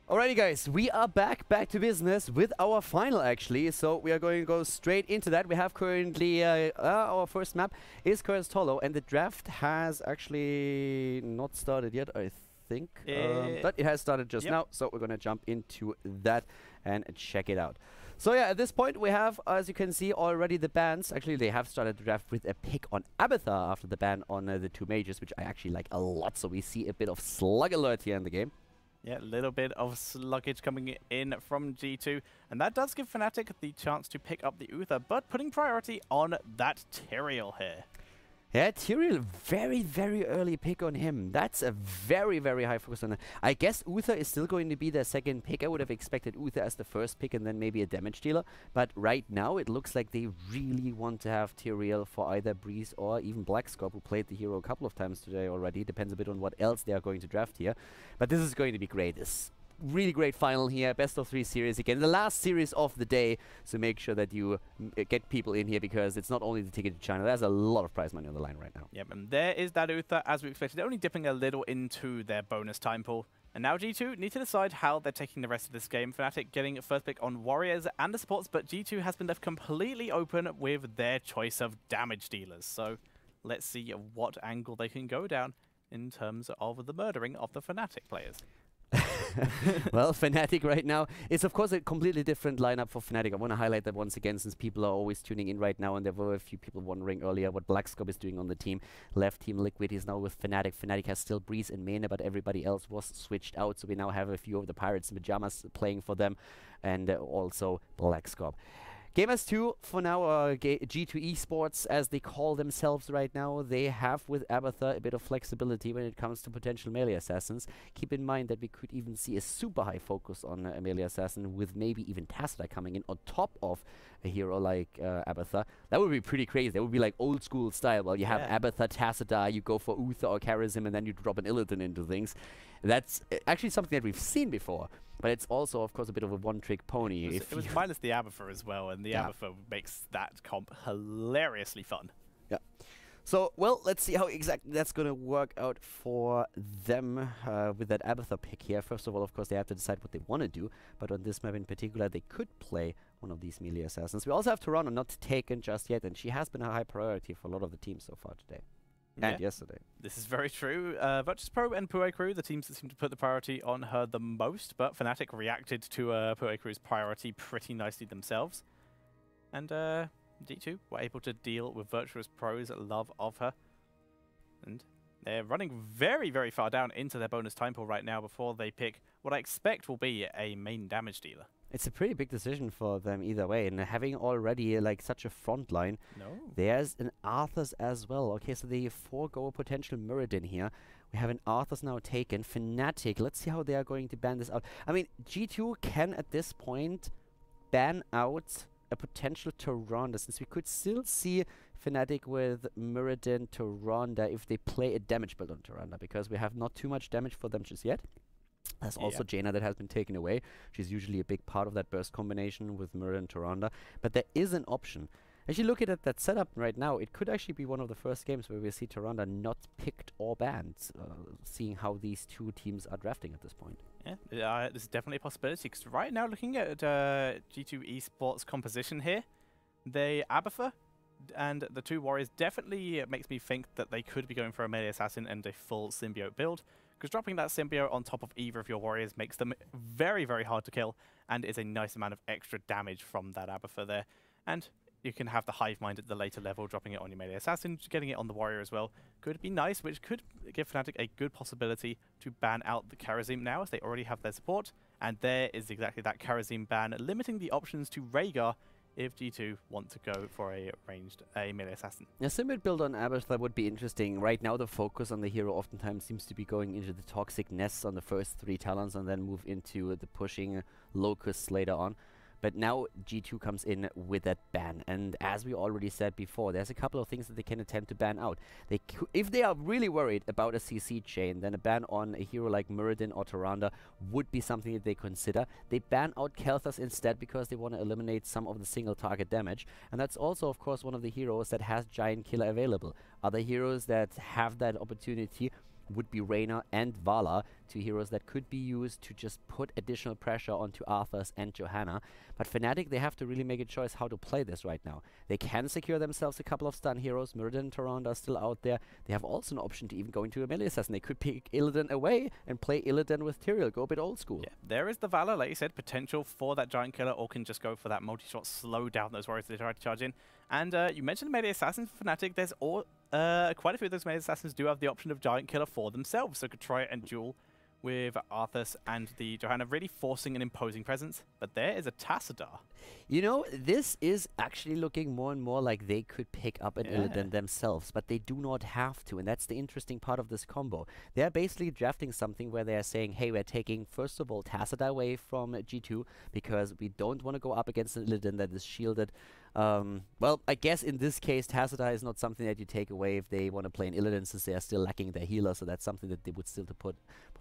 Alrighty guys, we are back to business with our final actually, so we are going to go straight into that. We have currently, our first map is Hearthstone, and the draft has actually not started yet, I think. But it has started just now, so we're going to jump into that and check it out. So yeah, at this point we have, as you can see, already the bans. Actually, they have started the draft with a pick on Abathar after the ban on the two majors, which I actually like a lot, so we see a bit of slug alert here in the game. Yeah, a little bit of sluggage coming in from G2, and that does give Fnatic the chance to pick up the Uther, but putting priority on that Tyrael here. Yeah, Tyrael, very early pick on him. That's a very high focus on it. I guess Uther is still going to be their second pick. I would have expected Uther as the first pick and then maybe a damage dealer. But right now, it looks like they really want to have Tyrael for either Breeze or even Blackscorp, who played the hero a couple of times today already. Depends a bit on what else they are going to draft here. But this is going to be great. This really great final here, best of 3 series again, the last series of the day, so make sure that you get people in here, because it's not only the ticket to China, there's a lot of prize money on the line right now. Yep, and there is that Uther, as we expected, only dipping a little into their bonus time pool. And now G2 need to decide how they're taking the rest of this game. Fnatic getting first pick on Warriors and the supports, but G2 has been left completely open with their choice of damage dealers. So let's see what angle they can go down in terms of the murdering of the Fnatic players. Well, Fnatic right now, it's of course a completely different lineup for Fnatic. I want to highlight that once again, since people are always tuning in right now, and there were a few people wondering earlier what Blackscorp is doing on the team. Left team Liquid is now with Fnatic. Fnatic has still Breeze and Mena, but everybody else was switched out, so we now have a few of the Pirates in Pajamas playing for them, and also Blackscorp. Gamers2, for now, G2 eSports, as they call themselves right now, they have with Abathar a bit of flexibility when it comes to potential melee assassins. Keep in mind that we could even see a super high focus on a melee assassin, with maybe even Tassadar coming in on top of a hero like Abathar. That would be pretty crazy. That would be like old school style. Well, you have Abathar, Tassadar, you go for Uther or Charism, and then you drop an Illidan into things. That's actually something that we've seen before, but it's also, of course, a bit of a one-trick pony. It was minus the Abathar as well, and the Abathar makes that comp hilariously fun. Yeah. So, well, let's see how exactly that's going to work out for them with that Abathar pick here. First of all, of course, they have to decide what they want to do, but on this map in particular, they could play one of these melee assassins. We also have Toronto not taken just yet, and she has been a high priority for a lot of the teams so far today. And yesterday. This is very true. Virtus.pro and Pue Crew, the teams that seem to put the priority on her the most, but Fnatic reacted to Pue Crew's priority pretty nicely themselves. And G2 were able to deal with Virtus.pro's love of her. And they're running very far down into their bonus time pool right now before they pick what I expect will be a main damage dealer. It's a pretty big decision for them either way, and having already like such a front line, there's an Arthur's as well. Okay, so they forego a potential Muradin here. We have an Arthur's now taken. Fnatic, let's see how they are going to ban this out. I mean, G2 can at this point ban out a potential Tyrande, since we could still see Fnatic with Muradin, Tyrande if they play a damage build on Tyrande, because we have not too much damage for them just yet. There's also Jaina that has been taken away. She's usually a big part of that burst combination with Muradin and Tyrande. But there is an option. As you look at that setup right now, it could actually be one of the first games where we see Tyrande not picked or banned, seeing how these two teams are drafting at this point. Yeah, this is definitely a possibility, because right now, looking at G2 eSports composition here, the Abathar and the two Warriors definitely makes me think that they could be going for a melee assassin and a full symbiote build, because dropping that symbiote on top of either of your Warriors makes them very hard to kill, and is a nice amount of extra damage from that Abathar there. And you can have the Hive Mind at the later level, dropping it on your melee assassin, getting it on the Warrior as well. Could be nice, which could give Fnatic a good possibility to ban out the Charism now, as they already have their support. And there is exactly that Charism ban, limiting the options to Rhaegar if G2 want to go for a ranged melee assassin. A symbiote build on Abathar would be interesting. Right now the focus on the hero oftentimes seems to be going into the toxic nests on the first 3 talents, and then move into the pushing locusts later on. But now G2 comes in with that ban, and as we already said before, there's a couple of things that they can attempt to ban out. If they are really worried about a CC chain, then a ban on a hero like Muradin or Tyrande would be something that they consider. They ban out Kel'Thas instead, because they want to eliminate some of the single target damage, and that's also of course one of the heroes that has Giant Killer available. Other heroes that have that opportunity would be Reyna and Vala, two heroes that could be used to just put additional pressure onto Arthas and Johanna. But Fnatic, they have to really make a choice how to play this right now. They can secure themselves a couple of stun heroes. Muradin and Tyrande are still out there. They have also an option to even go into a melee assassin. They could pick Illidan away and play Illidan with Tyrael, go a bit old school. Yeah, there is the Vala, like you said, potential for that giant killer, or can just go for that multi-shot, slow down those warriors they try to charge in. And you mentioned melee assassins for Fnatic. There's quite a few of those melee assassins do have the option of giant killer for themselves, so could try and duel with Arthas and the Johanna, really forcing an imposing presence. But there is a Tassadar. You know, this is actually looking more and more like they could pick up an Illidan themselves, but they do not have to, and that's the interesting part of this combo. They're basically drafting something where they're saying, hey, we're taking, first of all, Tassadar away from G2, because we don't want to go up against an Illidan that is shielded. Well, I guess in this case, Tassadar is not something that you take away if they want to play an Illidan, since they are still lacking their healer, so that's something that they would still put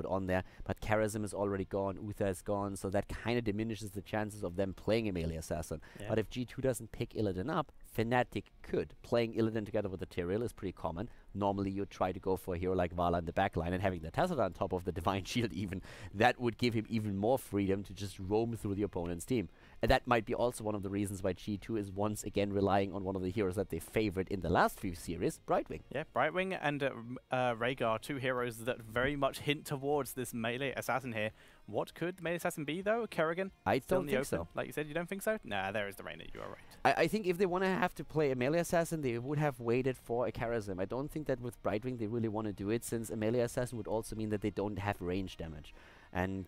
on there. But Karazim is already gone, Uther is gone, so that kind of diminishes the chances of them playing a melee assassin. Yeah. But if G2 doesn't pick Illidan up, Fnatic could. Playing Illidan together with the Tyrael is pretty common. Normally you try to go for a hero like Vala in the backline, and having the Tassadar on top of the Divine Shield even, that would give him even more freedom to just roam through the opponent's team. And that might be also one of the reasons why G2 is once again relying on one of the heroes that they favored in the last few series, Brightwing. Yeah, Brightwing and Rhaegar, two heroes that very much hint towards this melee assassin here. What could the melee assassin be, though? Kerrigan? I don't think so. Like you said, you don't think so? Nah, there is the Reyna, you are right. I think if they want to have to play a melee assassin, they would have waited for a Karazim. I don't think that with Brightwing they really want to do it, since a melee assassin would also mean that they don't have range damage. And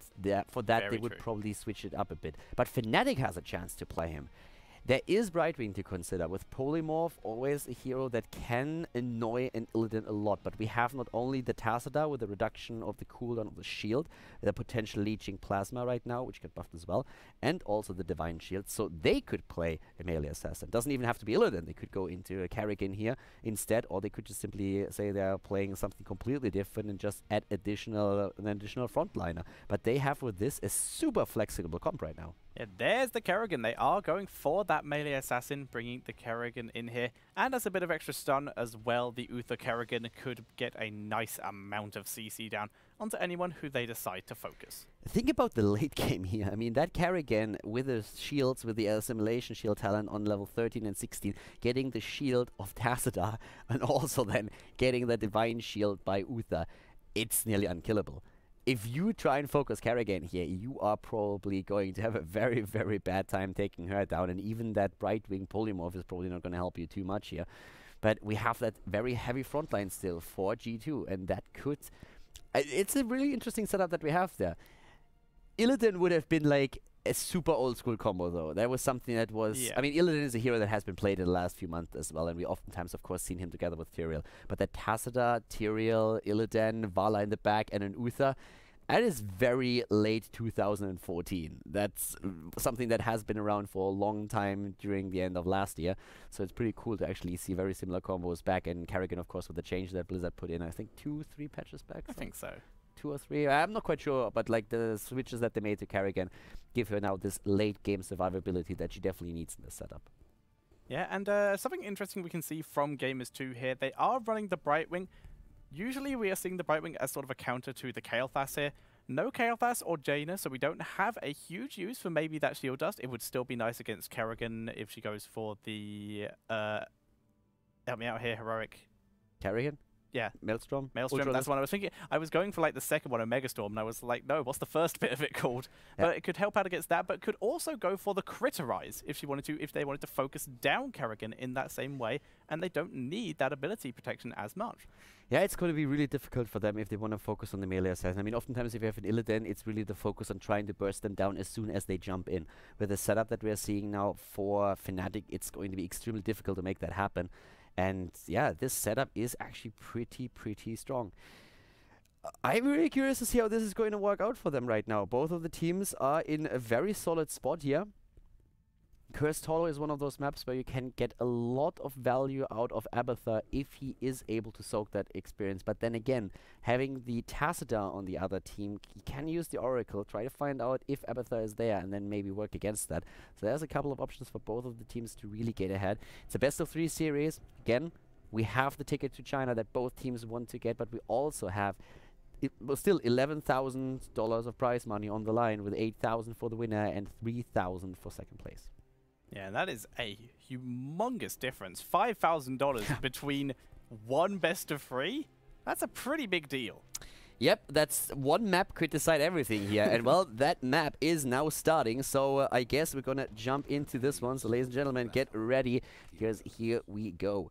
for that, they would probably switch it up a bit. But Fnatic has a chance to play him. There is Brightwing to consider, with Polymorph, always a hero that can annoy an Illidan a lot. But we have not only the Tassadar with the reduction of the cooldown of the shield, the potential leeching plasma right now, which get buffed as well, and also the Divine Shield, so they could play a melee assassin. Doesn't even have to be Illidan, they could go into a Kerrigan here instead, or they could just simply say they're playing something completely different and just add an additional frontliner. But they have with this a super flexible comp right now. Yeah, there's the Kerrigan. They are going for that melee assassin, bringing the Kerrigan in here. And as a bit of extra stun as well, the Uther Kerrigan could get a nice amount of CC down onto anyone who they decide to focus. Think about the late game here. I mean, that Kerrigan with the shields, with the assimilation shield talent on level 13 and 16, getting the shield of Tassadar, and also then getting the Divine Shield by Uther, it's nearly unkillable. If you try and focus Kerrigan here, you are probably going to have a very, very bad time taking her down, and even that Brightwing Polymorph is probably not going to help you too much here. But we have that very heavy frontline still for G2, and that could... it's a really interesting setup that we have there. Illidan would have been like a super old school combo, though. That was something that was... Yeah. I mean, Illidan is a hero that has been played in the last few months as well, and we oftentimes, of course, seen him together with Tyrael. But that Tassadar, Tyrael, Illidan, Vala in the back, and an Uther, that is very late 2014. That's something that has been around for a long time during the end of last year. So it's pretty cool to actually see very similar combos back. And Kerrigan, of course, with the change that Blizzard put in, I think 2-3 patches back. I think so. 2 or 3. I'm not quite sure, but like the switches that they made to Kerrigan give her now this late game survivability that she definitely needs in this setup. Yeah, and something interesting we can see from Gamers2 here, they are running the Brightwing. Usually we are seeing the Brightwing as sort of a counter to the Kael'thas here. No Kael'thas or Jaina, so we don't have a huge use for maybe that Shield Dust. It would still be nice against Kerrigan if she goes for the... help me out here, Heroic. Kerrigan? Yeah. Maelstrom? Maelstrom, that's what I was thinking. I was going for like the second one, Omega Storm, and I was like, no, what's the first bit of it called? Yep. But it could help out against that, but could also go for the Critterize if she wanted to, if they wanted to focus down Kerrigan in that same way, and they don't need that ability protection as much. Yeah, it's going to be really difficult for them if they want to focus on the melee assassin. I mean, oftentimes if you have an Illidan, it's really the focus on trying to burst them down as soon as they jump in. With the setup that we are seeing now for Fnatic, it's going to be extremely difficult to make that happen. And yeah, this setup is actually pretty strong. I'm really curious to see how this is going to work out for them right now. Both of the teams are in a very solid spot here. Cursed Hollow is one of those maps where you can get a lot of value out of Abathur if he is able to soak that experience. But then again, having the Tassadar on the other team, you can use the Oracle, try to find out if Abathur is there, and then maybe work against that. So there's a couple of options for both of the teams to really get ahead. It's a best of 3 series. Again, We have the ticket to China that both teams want to get, but we also have still $11,000 of prize money on the line, with $8,000 for the winner and $3,000 for second place. Yeah, that is a humongous difference. $5,000 between one best of three? That's a pretty big deal. Yep, that's one map could decide everything here. And well, that map is now starting, so I guess we're gonna jump into this one. So ladies and gentlemen, get ready, because here we go.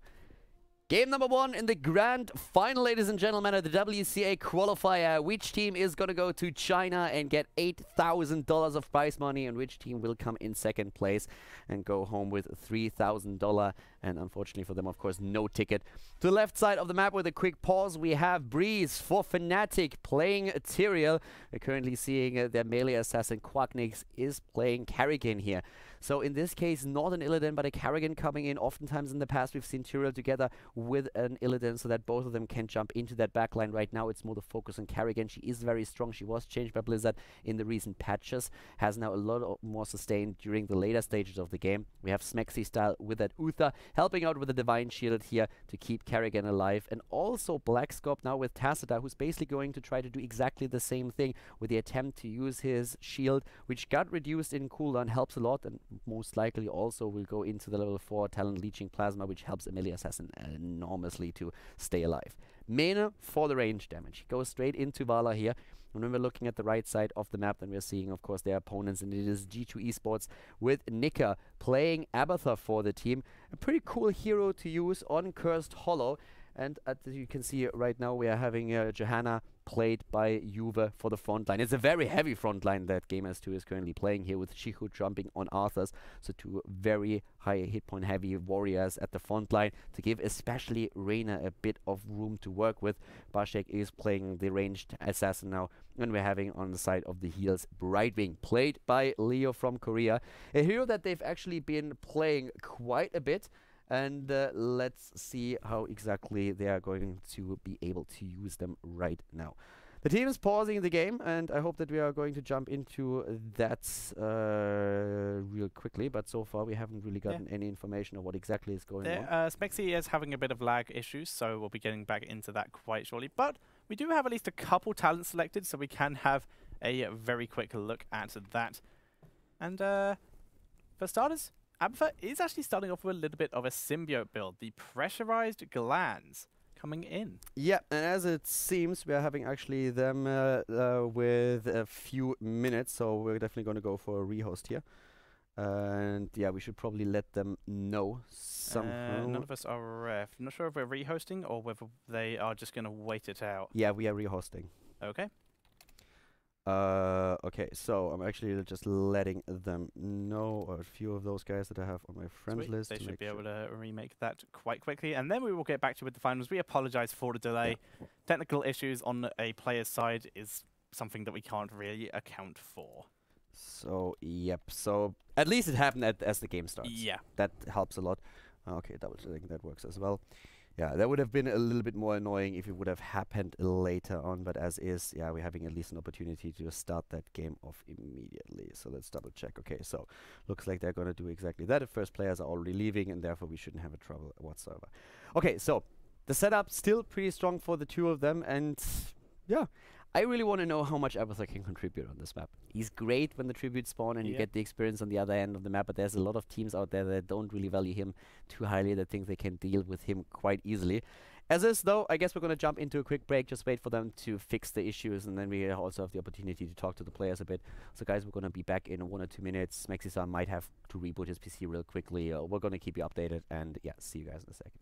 Game number 1 in the Grand Final, ladies and gentlemen, at the WCA Qualifier. Which team is going to go to China and get $8,000 of prize money, and which team will come in second place and go home with $3,000? And unfortunately for them, of course, no ticket. To the left side of the map, with a quick pause, we have Breeze for Fnatic playing Tyrael. We're currently seeing their melee assassin Quacknix is playing Karrigan here. So in this case, not an Illidan, but a Karrigan coming in. Oftentimes in the past, we've seen Tyrael together with an Illidan, so that both of them can jump into that backline. Right now, it's more the focus on Karrigan. She is very strong. She was changed by Blizzard in the recent patches. Has now a lot more sustained during the later stages of the game. We have Smexy style with that Uther, helping out with the Divine Shield here to keep Karrigan alive. And also Blackscope now with Tacita, who's basically going to try to do exactly the same thing with the attempt to use his shield, which got reduced in cooldown, helps a lot, and most likely also will go into the level 4 talent Leeching Plasma, which helps a melee assassin enormously to stay alive. Mena for the range damage. He goes straight into Vala here. And when we're looking at the right side of the map, then we're seeing, of course, their opponents, and it is G2 Esports with Nika playing Abathur for the team. A pretty cool hero to use on Cursed Hollow. And as you can see right now, we are having Johanna played by Juve for the front line. It's a very heavy front line that Gamers2 is currently playing here, with Shihu jumping on Arthurs. So two very high hit point heavy warriors at the front line to give especially Reyna a bit of room to work with. Bashek is playing the ranged assassin now, and we're having on the side of the heels Brightwing, played by Leo from Korea. A hero that they've actually been playing quite a bit. And let's see how exactly they are going to be able to use them right now. The team is pausing the game, and I hope that we are going to jump into that real quickly. But so far, we haven't really gotten any information of what exactly is going on. Smexy is having a bit of lag issues, so we'll be getting back into that quite shortly. But we do have at least a couple talents selected, so we can have a very quick look at that. And for starters, Abathur is actually starting off with a little bit of a symbiote build, the pressurized glands coming in. Yeah, and as it seems, we are having actually them with a few minutes, so we're definitely going to go for a rehost here. And yeah, we should probably let them know somehow. None of us are ref. I'm not sure if we're rehosting or whether they are just going to wait it out. Yeah, we are rehosting. Okay. Okay, so I'm actually just letting them know, or a few of those guys that I have on my friends list. They should be able to remake that quite quickly, and then we will get back to you with the finals. We apologize for the delay. Yeah. Technical issues on a player's side is something that we can't really account for. So, yep. So, at least it happened as the game starts. Yeah. That helps a lot. Okay, double checking, that works as well. Yeah, that would have been a little bit more annoying if it would have happened later on, but as is, yeah, we're having at least an opportunity to start that game off immediately. So let's double check. Okay, so looks like they're going to do exactly that. The first players are already leaving, and therefore we shouldn't have a trouble whatsoever. Okay, so the setup still pretty strong for the two of them, and yeah, I really want to know how much Abathur can contribute on this map. He's great when the tributes spawn and you get the experience on the other end of the map, but there's a lot of teams out there that don't really value him too highly, that think they can deal with him quite easily. As is, though, I guess we're going to jump into a quick break, just wait for them to fix the issues, and then we also have the opportunity to talk to the players a bit. So guys, we're going to be back in 1 or 2 minutes. Smexy might have to reboot his PC real quickly. We're going to keep you updated, and yeah, see you guys in a second.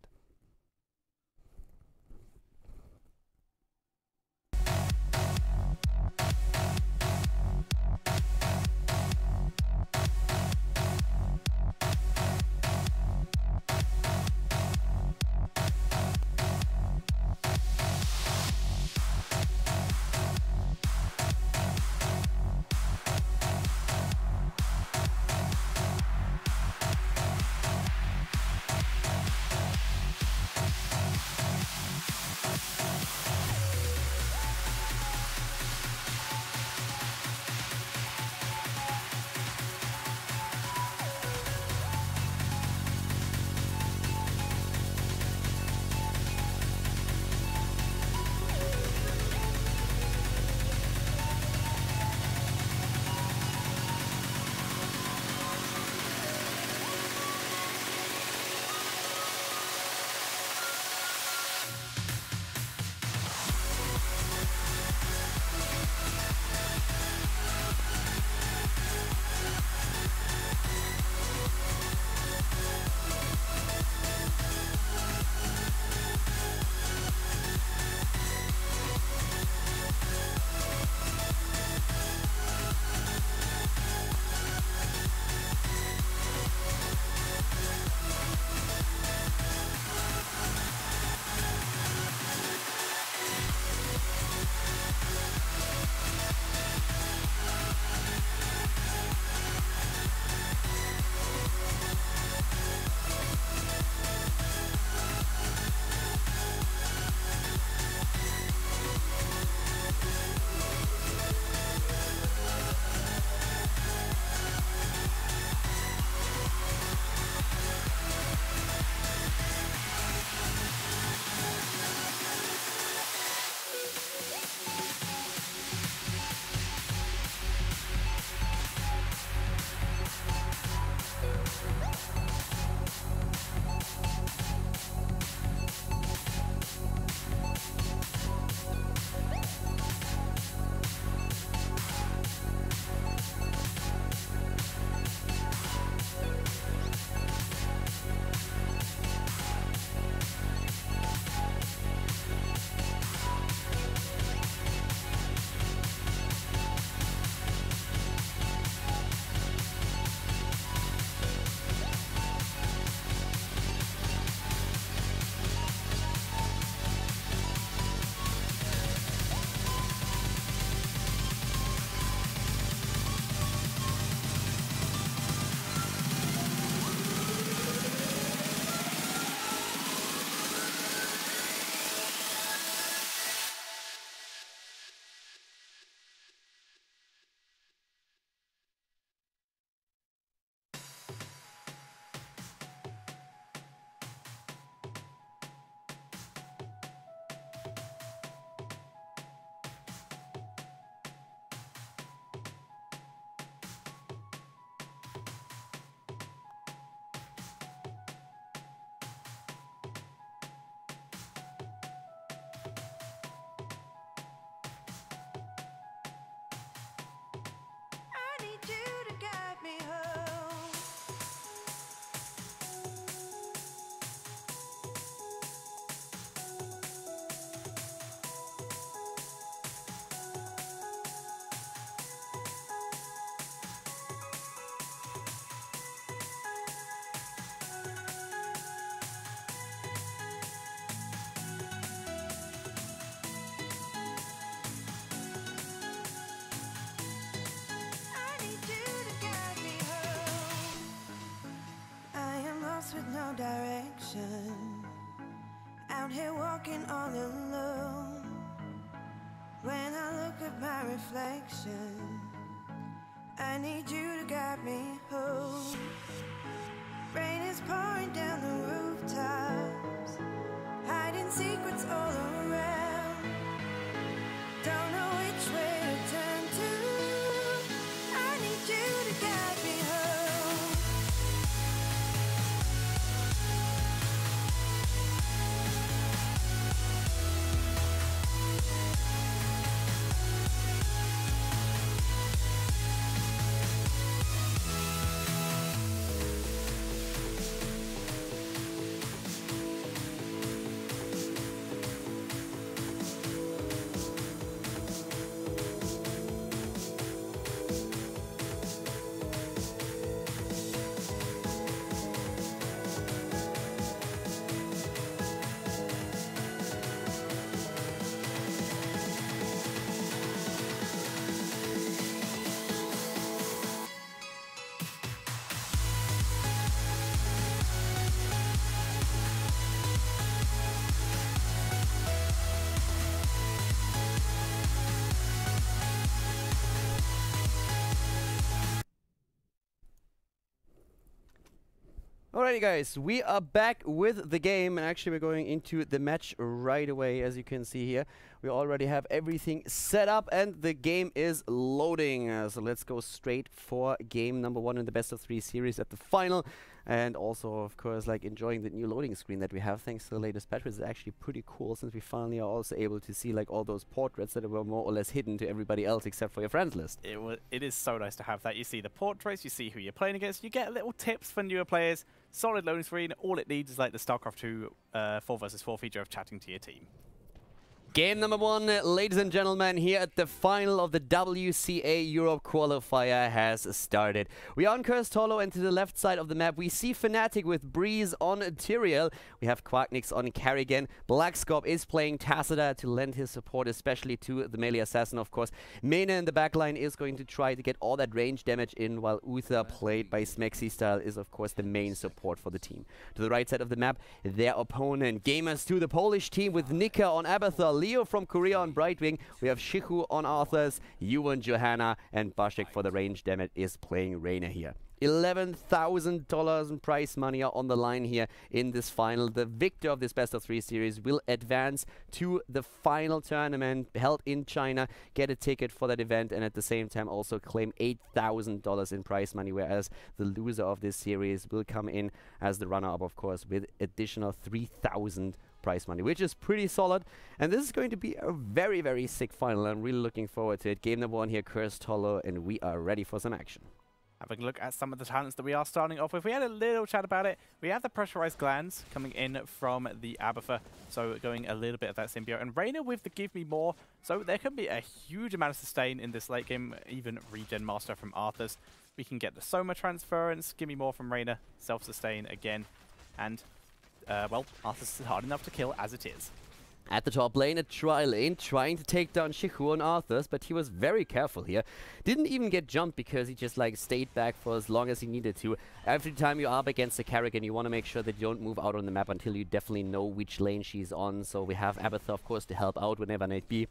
you to guide me home. With no direction, out here walking all alone. When I look at my reflection, I need you to guide me home. Rain is pouring down the rooftops, hiding secrets all around. Don't know which way to turn to. I need you to guide me home. Alrighty guys, we are back with the game, and actually we're going into the match right away. As you can see here, we already have everything set up and the game is loading. So let's go straight for game number 1 in the best of 3 series at the final. And also, of course, like enjoying the new loading screen that we have thanks to the latest patch, which is actually pretty cool, since we finally are also able to see like all those portraits that were more or less hidden to everybody else except for your friends list. It is so nice to have that. You see the portraits, you see who you're playing against, you get little tips for newer players. Solid loading screen. All it needs is like the StarCraft 2 4 versus 4 feature of chatting to your team. Game number 1, ladies and gentlemen, here at the final of the WCA Europe Qualifier has started. We are on Cursed Hollow, and to the left side of the map we see Fnatic with Breeze on Tyrael. We have Quacknix on Carrigan. Blackscorp is playing Tacita to lend his support, especially to the melee assassin, of course. Mena in the backline is going to try to get all that range damage in, while Uther, played by Smexy style, is of course the main support for the team. To the right side of the map, their opponent, Gamers2, the Polish team with Nika on Abathur, Leo from Korea on Brightwing. We have Shiku on Arthurs, Yuan Johanna, and Bashik for the range damage is playing Reyna here. $11,000 in prize money are on the line here in this final. The victor of this best of 3 series will advance to the final tournament held in China, get a ticket for that event, and at the same time also claim $8,000 in prize money, whereas the loser of this series will come in as the runner-up, of course, with additional $3,000 prize money, which is pretty solid. And this is going to be a very, very sick final. I'm really looking forward to it. Game number 1 here, Cursed Hollow, and we are ready for some action. Having a look at some of the talents that we are starting off with. We had a little chat about it. We have the pressurized glands coming in from the Abathur, so going a little bit of that symbiote. And Reyna with the Give Me More, so there can be a huge amount of sustain in this late game, even regen master from Arthur's. We can get the Soma transference, Give Me More from Reyna, self-sustain again, and well, Arthur's hard enough to kill as it is. At the top lane, a tri-lane, trying to take down Shiku on Arthurs, but he was very careful here. Didn't even get jumped because he just like stayed back for as long as he needed to. Every time you are up against a Carrigan, you want to make sure that you don't move out on the map until you definitely know which lane she's on. So we have Abathur, of course, to help out whenever need be.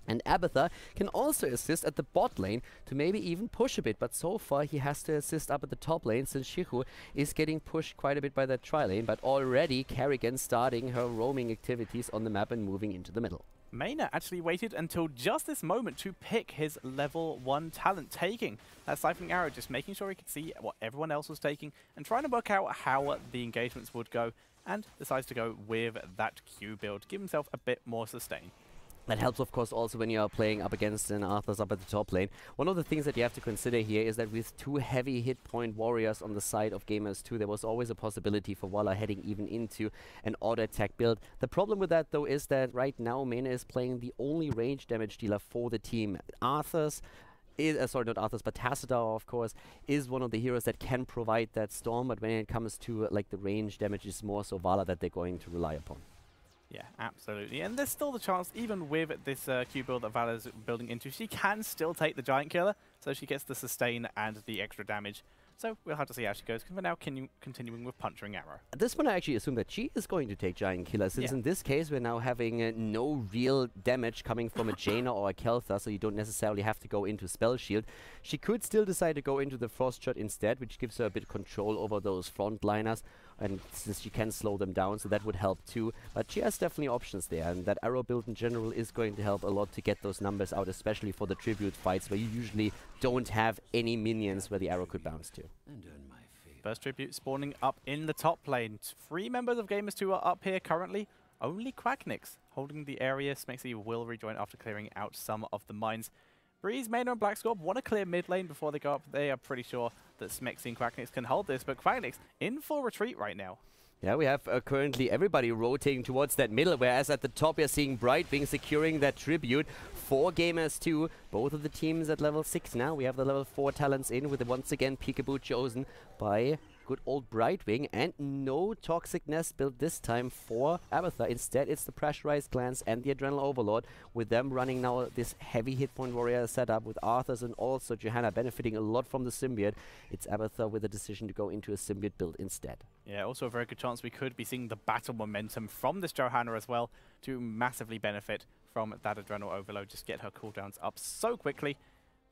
And Abathur can also assist at the bot lane to maybe even push a bit, but so far he has to assist up at the top lane since Shiku is getting pushed quite a bit by that tri-lane, but already Carrigan starting her roaming activities on the map and moving into the middle. Mena actually waited until just this moment to pick his level 1 talent, taking that Siphoning Arrow, just making sure he could see what everyone else was taking and trying to work out how the engagements would go, and decides to go with that Q build, give himself a bit more sustain. That helps, of course, also when you are playing up against an Arthur's up at the top lane. One of the things that you have to consider here is that with 2 heavy hit point warriors on the side of Gamers2, there was always a possibility for Valla heading even into an auto attack build. The problem with that, though, is that right now Mena is playing the only range damage dealer for the team. Arthur's sorry, not Arthur's, but Tassadar, of course, is one of the heroes that can provide that storm, but when it comes to like the range damage, it's more so Valla that they're going to rely upon. Yeah, absolutely. And there's still the chance, even with this Q build that Vala's building into, she can still take the Giant Killer, so she gets the sustain and the extra damage. So we'll have to see how she goes, because we're now continuing with Puncturing Arrow. At this point, I actually assume that she is going to take Giant Killer, since in this case, we're now having no real damage coming from a Jaina or a Kel'Thur, so you don't necessarily have to go into Spell Shield. She could still decide to go into the Frost Shot instead, which gives her a bit of control over those frontliners, and since she can slow them down, so that would help too. But she has definitely options there, and that arrow build in general is going to help a lot to get those numbers out, especially for the tribute fights where you usually don't have any minions where the arrow could bounce to. First tribute spawning up in the top lane. 3 members of Gamers2 are up here currently. Only Quacknix holding the area. Smexy will rejoin after clearing out some of the mines. Breeze, Mena and Blackscorp want to clear mid lane before they go up. They are pretty sure that Smexy and Quacknix can hold this, but Quacknix in full retreat right now. Yeah, we have currently everybody rotating towards that middle, whereas at the top you're seeing Brightwing securing that tribute for Gamers2. Both of the teams at level 6 now. We have the level 4 talents in with once again Peekaboo chosen by good old Brightwing, and no Toxic Nest built this time for Abathur. Instead, it's the Pressurized Glance and the Adrenal Overlord, with them running now this heavy hit point warrior setup with Arthur's and also Johanna benefiting a lot from the Symbiote. It's Abathur with a decision to go into a Symbiote build instead. Yeah, also a very good chance we could be seeing the battle momentum from this Johanna as well to massively benefit from that Adrenal Overload. Just get her cooldowns up so quickly.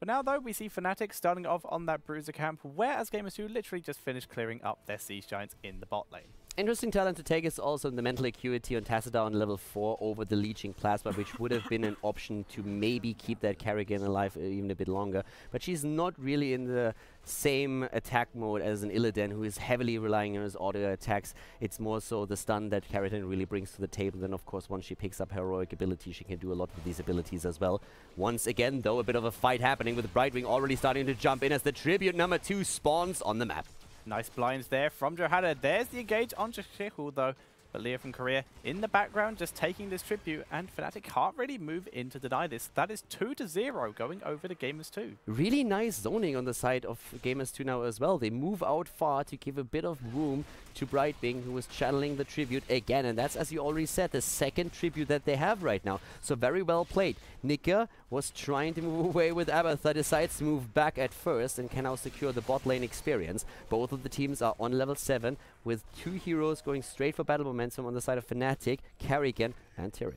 For now, though, we see Fnatic starting off on that Bruiser camp, whereas Gamers2 literally just finished clearing up their Siege Giants in the bot lane. Interesting talent to take is also the Mental Acuity on Tassadar on level 4 over the Leeching Plasma, which would have been an option to maybe keep that Carrigan alive even a bit longer. But she's not really in the same attack mode as an Illidan, who is heavily relying on his auto attacks. It's more so the stun that Carrigan really brings to the table. Then, of course, once she picks up heroic ability, she can do a lot with these abilities as well. Once again, though, a bit of a fight happening with Brightwing already starting to jump in as the Tribute number 2 spawns on the map. Nice blinds there from Johanna. There's the engage on Jashihu, though. But Leah from Korea in the background just taking this tribute, and Fnatic can't really move in to deny this. That is 2-0 going over to Gamers2. Really nice zoning on the side of Gamers2 now as well. They move out far to give a bit of room to Brightwing, who is channeling the tribute again. And that's, as you already said, the second tribute that they have right now. So very well played. Nika was trying to move away with Abathur, decides to move back at first and can now secure the bot lane experience. Both of the teams are on level 7 with 2 heroes going straight for battle momentum on the side of Fnatic, Carrigan and Tyrael.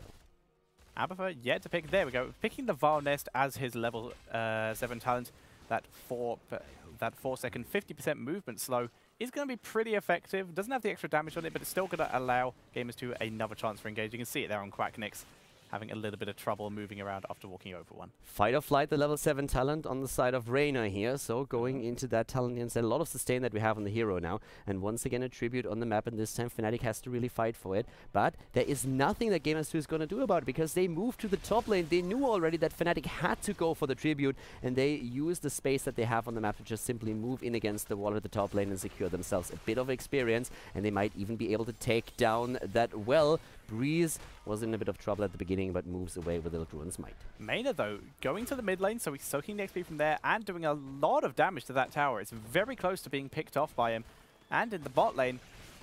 Abathur yet to pick. There we go. Picking the Val Nest as his level 7 talent. That 4-second 50% movement slow is going to be pretty effective. Doesn't have the extra damage on it, but it's still going to allow Gamers2 another chance for engage. You can see it there on Quacknix, having a little bit of trouble moving around after walking over one. Fight or Flight, the level 7 talent on the side of Reyna here, so going into that talent instead. A lot of sustain that we have on the hero now, and once again a tribute on the map, and this time Fnatic has to really fight for it. But there is nothing that Gamers2 is going to do about it, because they moved to the top lane. They knew already that Fnatic had to go for the tribute, and they use the space that they have on the map to just simply move in against the wall at the top lane and secure themselves a bit of experience, and they might even be able to take down that well. Breeze was in a bit of trouble at the beginning, but moves away with Little Druid's Might. Mena, though, going to the mid lane, so he's soaking the XP from there and doing a lot of damage to that tower. It's very close to being picked off by him. And in the bot lane,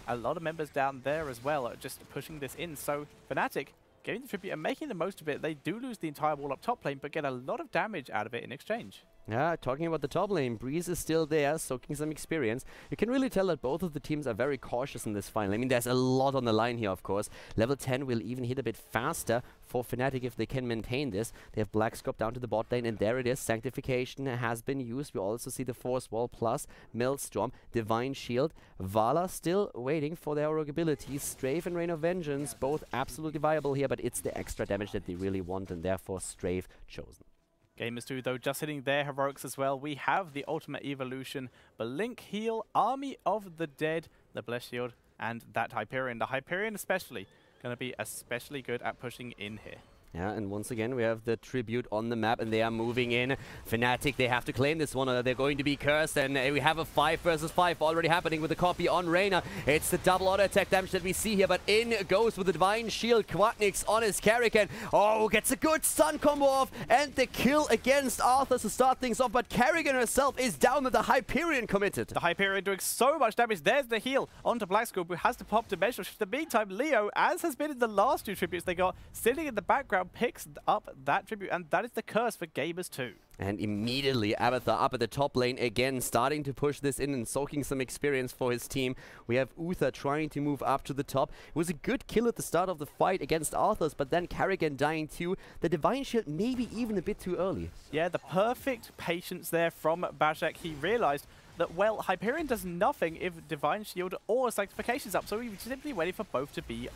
a lot of members down there as well are just pushing this in. So Fnatic getting the tribute and making the most of it. They do lose the entire wall up top lane, but get a lot of damage out of it in exchange. Yeah, talking about the top lane, Breeze is still there, soaking some experience. You can really tell that both of the teams are very cautious in this final. I mean, there's a lot on the line here, of course. Level 10 will even hit a bit faster for Fnatic if they can maintain this. They have Blackscorp down to the bot lane, and there it is. Sanctification has been used. We also see the Force Wall plus Maelstrom, Divine Shield. Valla still waiting for their heroic abilities. Strafe and Rain of Vengeance, both absolutely viable here, but it's the extra damage that they really want, and therefore Strafe chosen. Gamers2, though, just hitting their heroics as well. We have the Ultimate Evolution, Blink Heal, Army of the Dead, the Blessed Shield, and that Hyperion. The Hyperion especially going to be especially good at pushing in here. Yeah, and once again, we have the Tribute on the map, and they are moving in. Fnatic, they have to claim this one, or they're going to be cursed, and we have a 5 versus 5 already happening with the copy on Reyna. It's the double auto attack damage that we see here, but in goes with the Divine Shield. Quatnix on his Karrigan. Oh, gets a good stun combo off, and the kill against Arthur to start things off, but Karrigan herself is down with the Hyperion committed. The Hyperion doing so much damage. There's the heal onto Blackscope, who has to pop dimensional shift. In the meantime, Leo, as has been in the last 2 tributes they got, sitting in the background, picks up that tribute, and that is the curse for Gamers2. And immediately Abathur up at the top lane again, starting to push this in and soaking some experience for his team. We have Uther trying to move up to the top. It was a good kill at the start of the fight against Arthur's, but then Karrigan dying too. The Divine Shield maybe even a bit too early. Yeah, the perfect patience there from Bajek. He realized that, well, Hyperion does nothing if Divine Shield or Sanctification's up, so he was simply waiting for both to be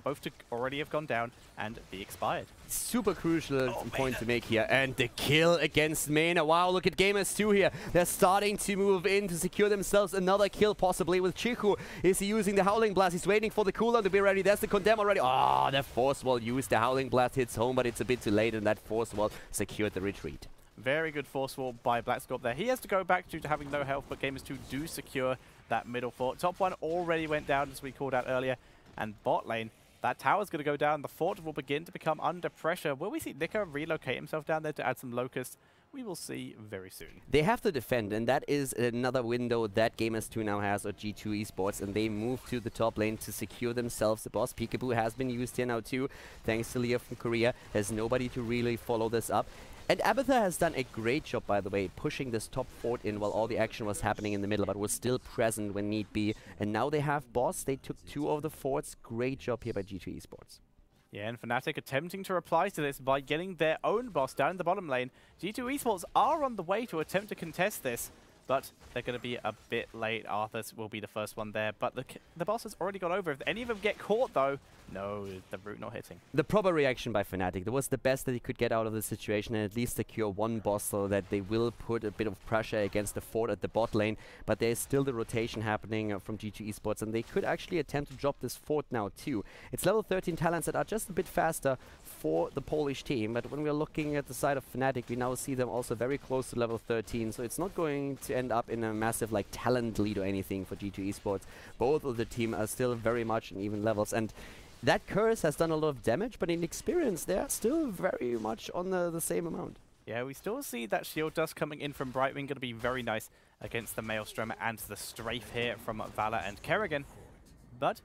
both to already have gone down and be expired. Super crucial point to make here. And the kill against Mena. Wow, look at Gamers2 here. They're starting to move in to secure themselves another kill, possibly with Chiku. Is he using the Howling Blast? He's waiting for the cooldown to be ready. There's the Condemn already. Oh, the Force Wall used. The Howling Blast hits home, but it's a bit too late, and that Force Wall secured the retreat. Very good force wall by Blackscorp there. He has to go back due to having no health, but Gamers2 do secure that middle fort. Top one already went down, as we called out earlier. And bot lane, that tower's going to go down. The fort will begin to become under pressure. Will we see Nika relocate himself down there to add some locusts? We will see very soon. They have to defend, and that is another window that Gamers2 now has, or G2 Esports, and they move to the top lane to secure themselves the boss. Peekaboo has been used here now too, thanks to Leah from Korea. There's nobody to really follow this up. And Abathur has done a great job, by the way, pushing this top fort in while all the action was happening in the middle, but was still present when need be. And now they have boss. They took 2 of the forts. Great job here by G2 Esports. Yeah, and Fnatic attempting to reply to this by getting their own boss down in the bottom lane. G2 Esports are on the way to attempt to contest this, but they're going to be a bit late. Arthur's will be the first one there, but the boss has already gone over. If any of them get caught, though, no, the root not hitting. The proper reaction by Fnatic, that was the best that he could get out of the situation, and at least secure one boss, so that they will put a bit of pressure against the fort at the bot lane. But there's still the rotation happening from G2 Esports, and they could actually attempt to drop this fort now too. It's level 13 talents that are just a bit faster for the Polish team, but when we're looking at the side of Fnatic, we now see them also very close to level 13, so it's not going to end up in a massive like talent lead or anything for G2 Esports. Both of the team are still very much in even levels, and that curse has done a lot of damage, but in experience they're still very much on the same amount. Yeah, we still see that shield dust coming in from Brightwing, going to be very nice against the Maelstrom and the Strafe here from Valor and Kerrigan. But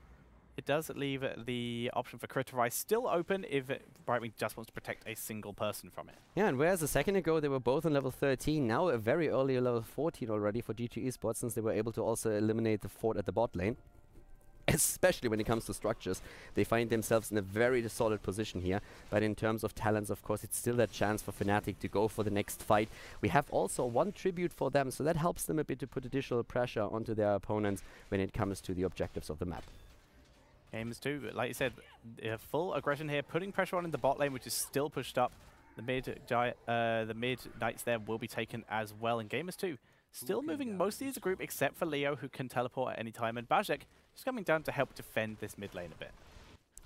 it does leave the option for Criterize still open if Brightwing just wants to protect a single person from it. Yeah, and whereas a second ago they were both on level 13, now a very early level 14 already for G2 Esports, since they were able to also eliminate the fort at the bot lane. Especially when it comes to structures, they find themselves in a very solid position here. But in terms of talents, of course, it's still that chance for Fnatic to go for the next fight. We have also one tribute for them, so that helps them a bit to put additional pressure onto their opponents when it comes to the objectives of the map. Gamers2, like you said, full aggression here, putting pressure on in the bot lane, which is still pushed up. The mid knights there will be taken as well, and Gamers2 still moving mostly as a group, except for Leo, who can teleport at any time, and Bajek just coming down to help defend this mid lane a bit.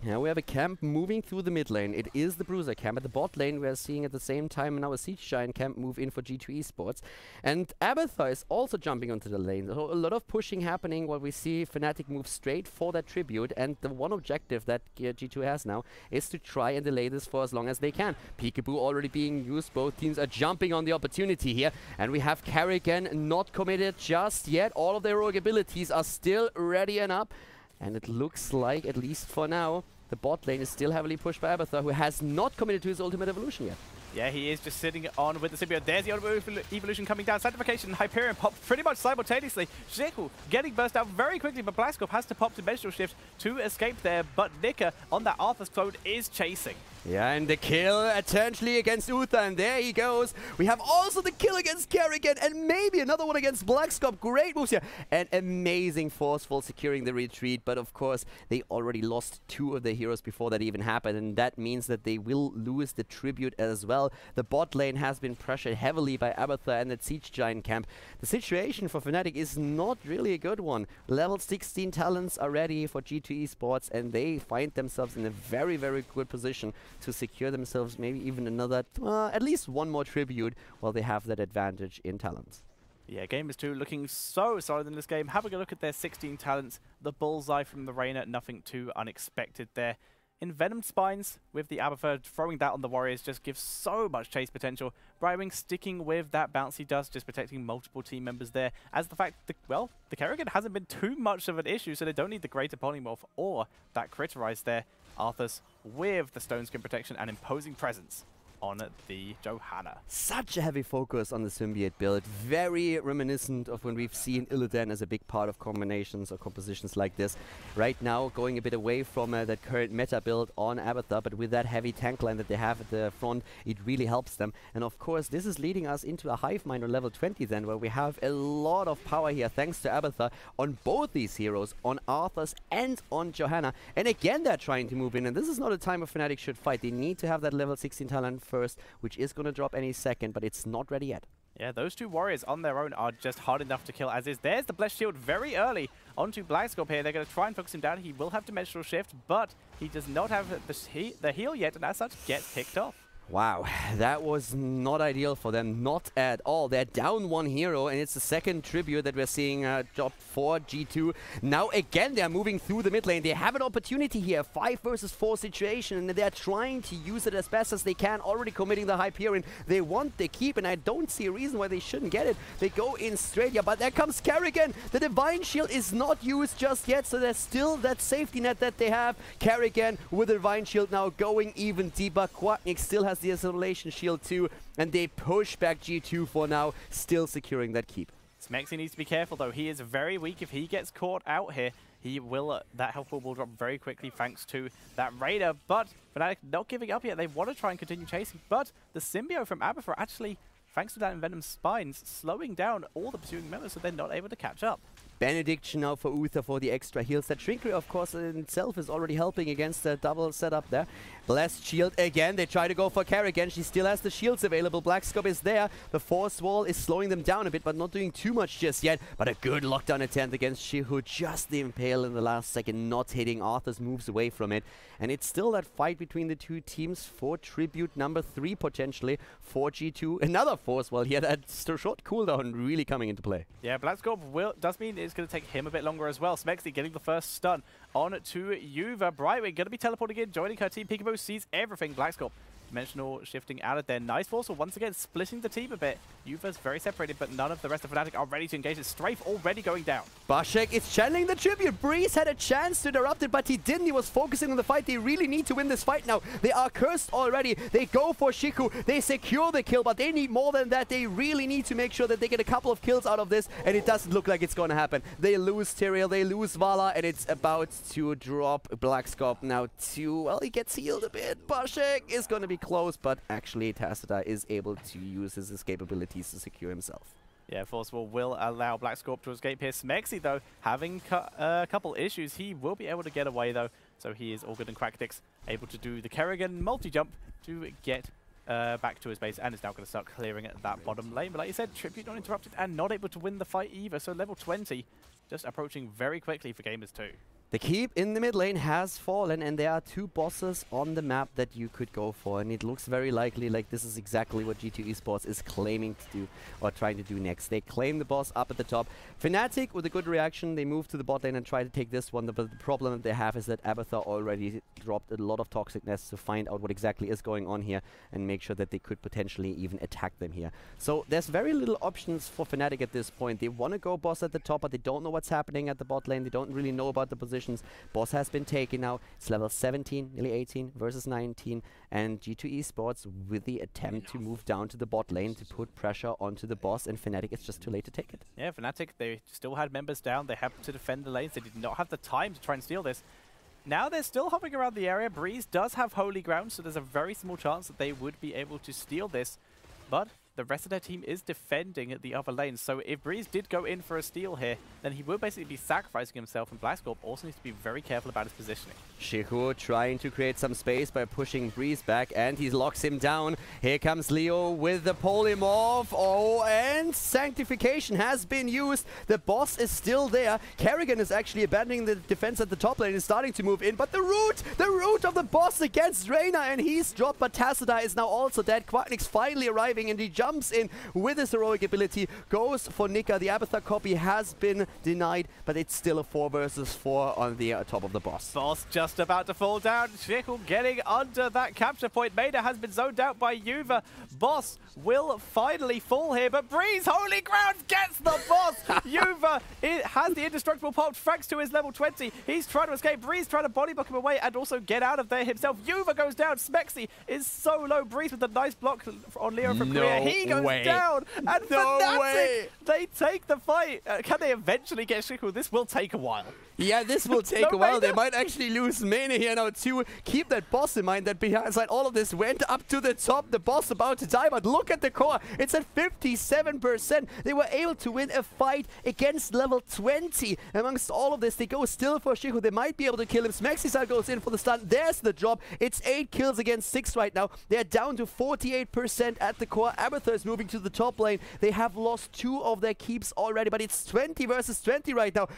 Now we have a camp moving through the mid lane. It is the Bruiser camp. At the bot lane, we are seeing at the same time now a Siege Giant camp move in for G2 Esports. And Abathur is also jumping onto the lane. So a lot of pushing happening while we see Fnatic move straight for that tribute. And the one objective that G2 has now is to try and delay this for as long as they can. Peekaboo already being used. Both teams are jumping on the opportunity here. And we have Karrigan not committed just yet. All of their heroic abilities are still ready and up. And it looks like, at least for now, the bot lane is still heavily pushed by Abathur, who has not committed to his ultimate evolution yet. Yeah, he is just sitting on with the symbiote. There's the evolution coming down. Sanctification, Hyperion popped pretty much simultaneously. Jekyll getting burst out very quickly, but Blackscorp has to pop Dimensional Shift to escape there. But Nika on that Arthur's clone is chasing. Yeah, and the kill potentially against Uther, and there he goes. We have also the kill against Karrigan, and maybe another one against Blackscorp. Great moves here. And amazing forceful securing the retreat, but of course, they already lost 2 of their heroes before that even happened, and that means that they will lose the tribute as well. The bot lane has been pressured heavily by Abathur and that Siege Giant camp. The situation for Fnatic is not really a good one. Level 16 talents are ready for G2 Esports, and they find themselves in a very, very good position to secure themselves maybe even another, at least one more tribute while they have that advantage in talents. Yeah, Gamers2 looking so solid in this game. Having a look at their 16 talents, the bullseye from the Reyna, nothing too unexpected there. Envenomed Spines with the Abathur, throwing that on the Warriors just gives so much chase potential. Brightwing sticking with that bouncy dust, just protecting multiple team members there. As the fact that, well, the Kerrigan hasn't been too much of an issue, so they don't need the Greater Polymorph or that Critterize there. Arthas with the Stone Skin protection and imposing presence on the Johanna. Such a heavy focus on the symbiote build, very reminiscent of when we've seen Illidan as a big part of combinations or compositions like this. Right now going a bit away from that current meta build on Abathur, but with that heavy tank line that they have at the front, it really helps them. And of course this is leading us into a Hive Mind on level 20 then, where we have a lot of power here thanks to Abathur on both these heroes, on Arthas and on Johanna. And again they're trying to move in, and this is not a time where Fnatic should fight. They need to have that level 16 talent first, which is going to drop any second, but it's not ready yet. Yeah, those two warriors on their own are just hard enough to kill as is. There's the Blessed Shield very early onto Blackscorp here. They're going to try and focus him down. He will have Dimensional Shift, but he does not have the heal yet, and as such gets picked off. Wow, that was not ideal for them, not at all. They're down one hero, and it's the second tribute that we're seeing drop for G2. Now again, they're moving through the mid lane. They have an opportunity here, 5 versus 4 situation, and they're trying to use it as best as they can, already committing the Hyperion. They want the keep, and I don't see a reason why they shouldn't get it. They go in straight, yeah, but there comes Kerrigan. The Divine Shield is not used just yet, so there's still that safety net that they have. Kerrigan with the Divine Shield now going even deeper. Quacknick still has the Isolation Shield too, and they push back G2 for now, still securing that keep. Smexy needs to be careful though. He is very weak. If he gets caught out here, he will, that health pool will drop very quickly thanks to that Raider. But Fnatic not giving up yet. They want to try and continue chasing, but the symbiote from Abathur actually, thanks to that Envenomed Spines, slowing down all the pursuing members, so they're not able to catch up. Benediction now for Uther for the extra heals. That Shrinkray, of course, in itself is already helping against the double setup there. Blessed Shield again. They try to go for Kerrigan. She still has the shields available. Blackscorp is there. The Force Wall is slowing them down a bit, but not doing too much just yet. But a good lockdown attempt against Shihu. Just the Impale in the last second, not hitting. Arthas moves away from it. And it's still that fight between the two teams for tribute number 3 potentially for G2. Another Force Wall here. That short cooldown really coming into play. Yeah, Blackscorp does mean it's going to take him a bit longer as well. Smexy getting the first stun on to Yuva. Brightwing going to be teleporting in, joining her team. Peekaboo sees everything. Blackscorp dimensional shifting out of there. Nice Force Wall once again splitting the team a bit. Yuva's very separated, but none of the rest of Fnatic are ready to engage. It's Strafe already going down. Bashek is channeling the tribute. Breeze had a chance to interrupt it, but he didn't. He was focusing on the fight. They really need to win this fight now. They are cursed already. They go for Shiku. They secure the kill, but they need more than that. They really need to make sure that they get a couple of kills out of this, and it doesn't look like it's going to happen. They lose Tyrael, they lose Vala, and it's about to drop Blackscorp now too. Well, he gets healed a bit. Bashek is going to be close, but actually Tacita is able to use his escape abilities to secure himself. Yeah, Force Wall will allow Blackscorp to escape here. Smexy, though, having a couple issues. He will be able to get away, though. So he is all good, and Quackdix able to do the Kerrigan multi-jump to get back to his base, and is now going to start clearing that bottom lane. But like you said, Tribute not interrupted and not able to win the fight either. So level 20 just approaching very quickly for Gamers2. The keep in the mid lane has fallen, and there are 2 bosses on the map that you could go for, and it looks very likely like this is exactly what G2 Esports is claiming to do, or trying to do next. They claim the boss up at the top. Fnatic, with a good reaction, they move to the bot lane and try to take this one, but the problem that they have is that Abathur already dropped a lot of toxicness to find out what exactly is going on here and make sure that they could potentially even attack them here. So there's very little options for Fnatic at this point. They want to go boss at the top, but they don't know what's happening at the bot lane. They don't really know about the positions. Boss has been taken now. It's level 17, nearly 18 versus 19, and G2 Esports with the attempt to move down to the bot lane to put pressure onto the boss, and Fnatic, it's just too late to take it. Yeah, Fnatic, they still had members down. They had to defend the lanes. They did not have the time to try and steal this. Now they're still hovering around the area. Breeze does have Holy Ground, so there's a very small chance that they would be able to steal this, but the rest of their team is defending the other lanes. So if Breeze did go in for a steal here, then he will basically be sacrificing himself, and Blackscorp also needs to be very careful about his positioning. Shihu trying to create some space by pushing Breeze back, and he locks him down. Here comes Leo with the polymorph. Oh, and and Sanctification has been used. The boss is still there. Kerrigan is actually abandoning the defense at the top lane and is starting to move in, but the root of the boss against Reyna, and he's dropped, but Tassadar is now also dead. Quacknick's finally arriving, and he jumps in with his heroic ability, goes for Nika. The Abathar copy has been denied, but it's still a 4 versus 4 on the top of the boss. Boss just about to fall down. Schickel getting under that capture point. Maida has been zoned out by Juve. Boss will finally fall here, but Breeze, Holy Ground, gets the boss. Juve has the indestructible popped thanks to his level 20. He's trying to escape. Breeze trying to body block him away and also get out of there himself. Juve goes down. Smexy is so low. Breeze with the nice block on Leo from Korea. He goes down. And Fnatic, they take the fight. Can they eventually get Schickel? This will take a while. Yeah, this will take a while. They might actually lose Mane here now too. Keep that boss in mind that behind all of this went up to the top. The boss about to die, but look at the core. It's at 57%. They were able to win a fight against level 20. Amongst all of this, they go still for Schickel. They might be able to kill him. Smexisar goes in for the stun. There's the drop. It's 8 kills against 6 right now. They're down to 48% at the core. Abathar is moving to the top lane. They have lost 2 of their keeps already, but it's 20 versus 20 right now.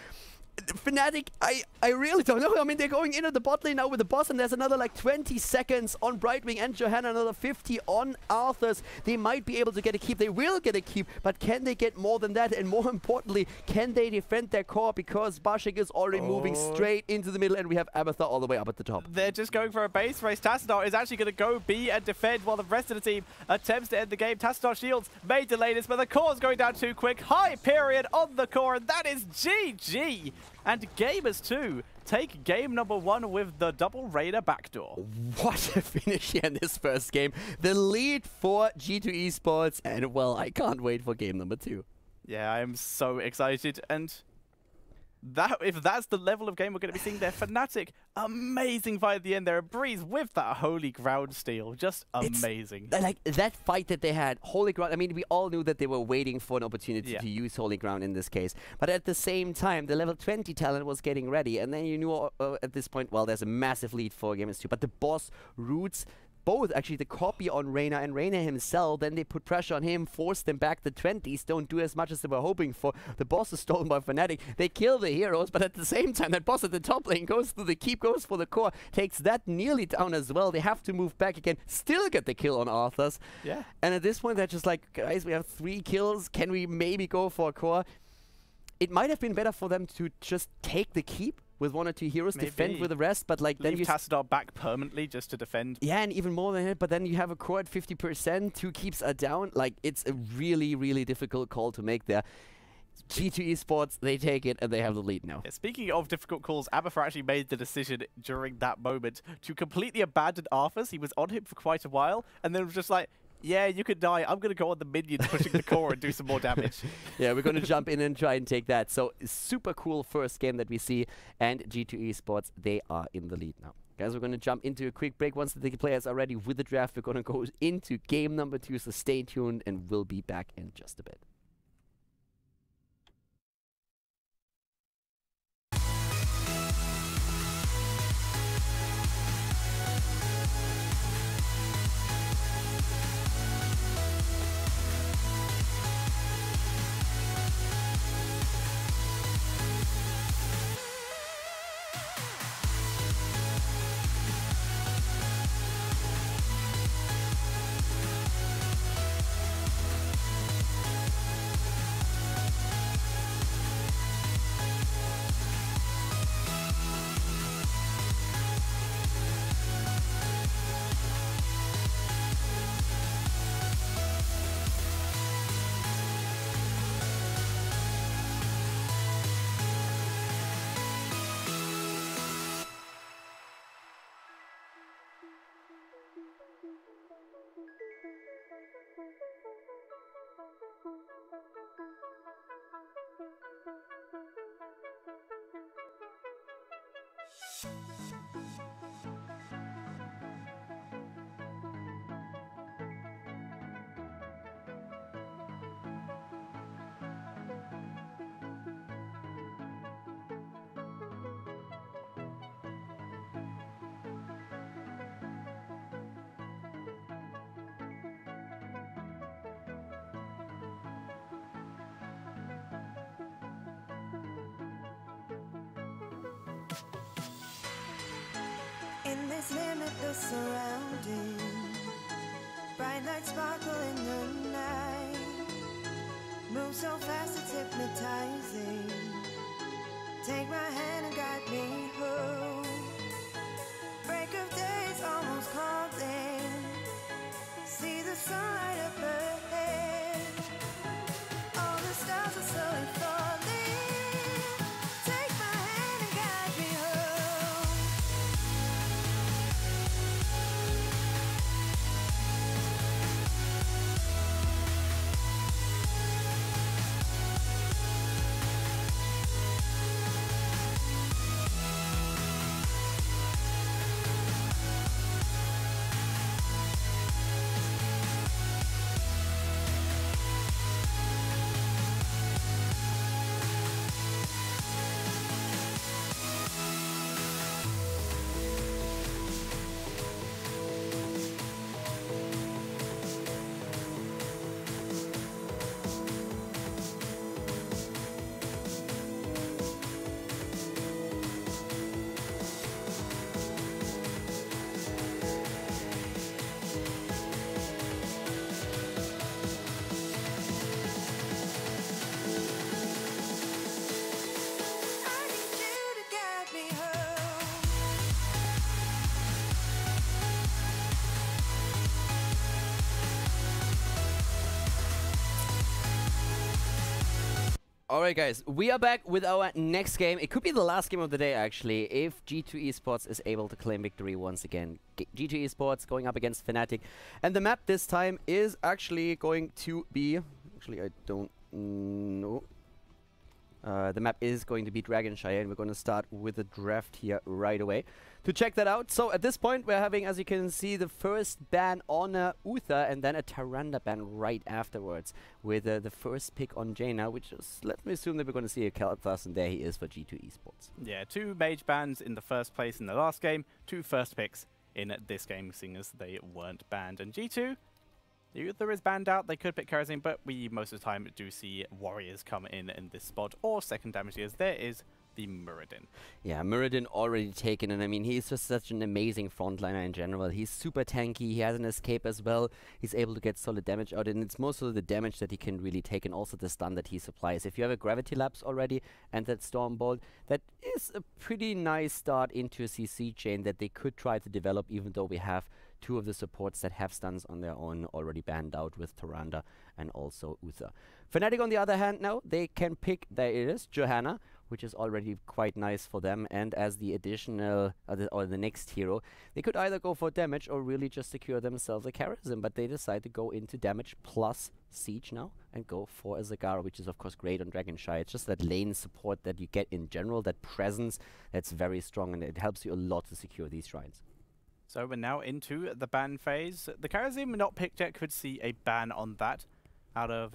Fnatic, I really don't know. I mean, they're going into the bot lane now with the boss, and there's another like 20 seconds on Brightwing and Johanna, another 50 on Arthurs. They might be able to get a keep. They will get a keep, but can they get more than that? And more importantly, can they defend their core? Because Bashik is already moving straight into the middle, and we have Abathar all the way up at the top. They're just going for a base race. Tassadar is actually going to go B and defend while the rest of the team attempts to end the game. Tassadar shields may delay this, but the core's going down too quick. High period on the core, and that is GG. And Gamers2 take game number 1 with the double Raider backdoor. What a finish here in this first game. The lead for G2 Esports, and well, I can't wait for game number 2. Yeah, I am so excited, and if that's the level of game we're going to be seeing there, Fnatic, amazing fight at the end there. Breeze with that Holy Ground steal, just amazing. Like that fight that they had, Holy Ground, I mean, we all knew that they were waiting for an opportunity to use Holy Ground in this case. But at the same time, the level 20 talent was getting ready, and then you knew at this point, well, there's a massive lead for Gamers2, but the boss roots both, actually, the copy on Reyna and Reyna himself. Then they put pressure on him, forced them back. The 20s don't do as much as they were hoping for. The boss is stolen by Fnatic. They kill the heroes, but at the same time, that boss at the top lane goes through the keep, goes for the core, takes that nearly down as well. They have to move back again, still get the kill on Arthurs. Yeah. And at this point, they're just like, guys, we have 3 kills. Can we maybe go for a core? It might have been better for them to just take the keep with 1 or 2 heroes, defend with the rest, but like then you Tassadar back permanently just to defend. Yeah, and even more than it, but then you have a core at 50%, 2 keeps are down. Like, it's a really, really difficult call to make there. G2 Esports, they take it and they have the lead now. Yeah, speaking of difficult calls, Abathar actually made the decision during that moment to completely abandon Arthurs. He was on him for quite a while, and then was just like, yeah, you could die. I'm going to go on the minions pushing the core and do some more damage. Yeah, we're going to jump in and try and take that. So, super cool first game that we see. And G2 Esports, they are in the lead now. Guys, we're going to jump into a quick break. Once the players are ready with the draft, we're going to go into game number 2. So, stay tuned and we'll be back in just a bit. In this limitless surrounding, bright lights sparkle in the night. Move so fast it's hypnotizing. Take my hand and guide me home. Break of day is almost calling. See the sunlight up ahead. All the stars are slowly falling. Take my hand and guide me home. I need you to guide me home. Alright guys, we are back with our next game. It could be the last game of the day actually, if G2 Esports is able to claim victory once again. G2 Esports going up against Fnatic. And the map this time is actually going to be... Actually, I don't know. The map is going to be Dragonshire, and we're going to start with the draft here right away to check that out. So at this point we're having, as you can see, the first ban on Uther and then a Tyrande ban right afterwards with the first pick on Jaina, which is, let me assume that we're going to see a Kalthas, and there he is for G2 Esports. Yeah, 2 mage bans in the first place in the last game, 2 first picks in this game, seeing as they weren't banned. And G2, Uther is banned out. They could pick Karazim, but we most of the time do see warriors come in this spot, or second damage dealers. There is the Muradin. Yeah, Muradin already taken, and I mean, he's just such an amazing frontliner in general. He's super tanky, he has an escape as well, he's able to get solid damage out, and it's mostly the damage that he can really take, and also the stun that he supplies. If you have a Gravity Lapse already, and that Stormbolt, that is a pretty nice start into a CC chain that they could try to develop, even though we have 2 of the supports that have stuns on their own already banned out with Tyrande and also Uther. Fnatic on the other hand now, they can pick, there it is, Johanna, which is already quite nice for them, and as the additional, or the next hero, they could either go for damage or really just secure themselves a Karazim, but they decide to go into damage plus siege now and go for a Zagara, which is of course great on Dragonshire. It's just that lane support that you get in general, that presence, that's very strong, and it helps you a lot to secure these shrines. So we're now into the ban phase. The Karazim not picked yet could see a ban on that out of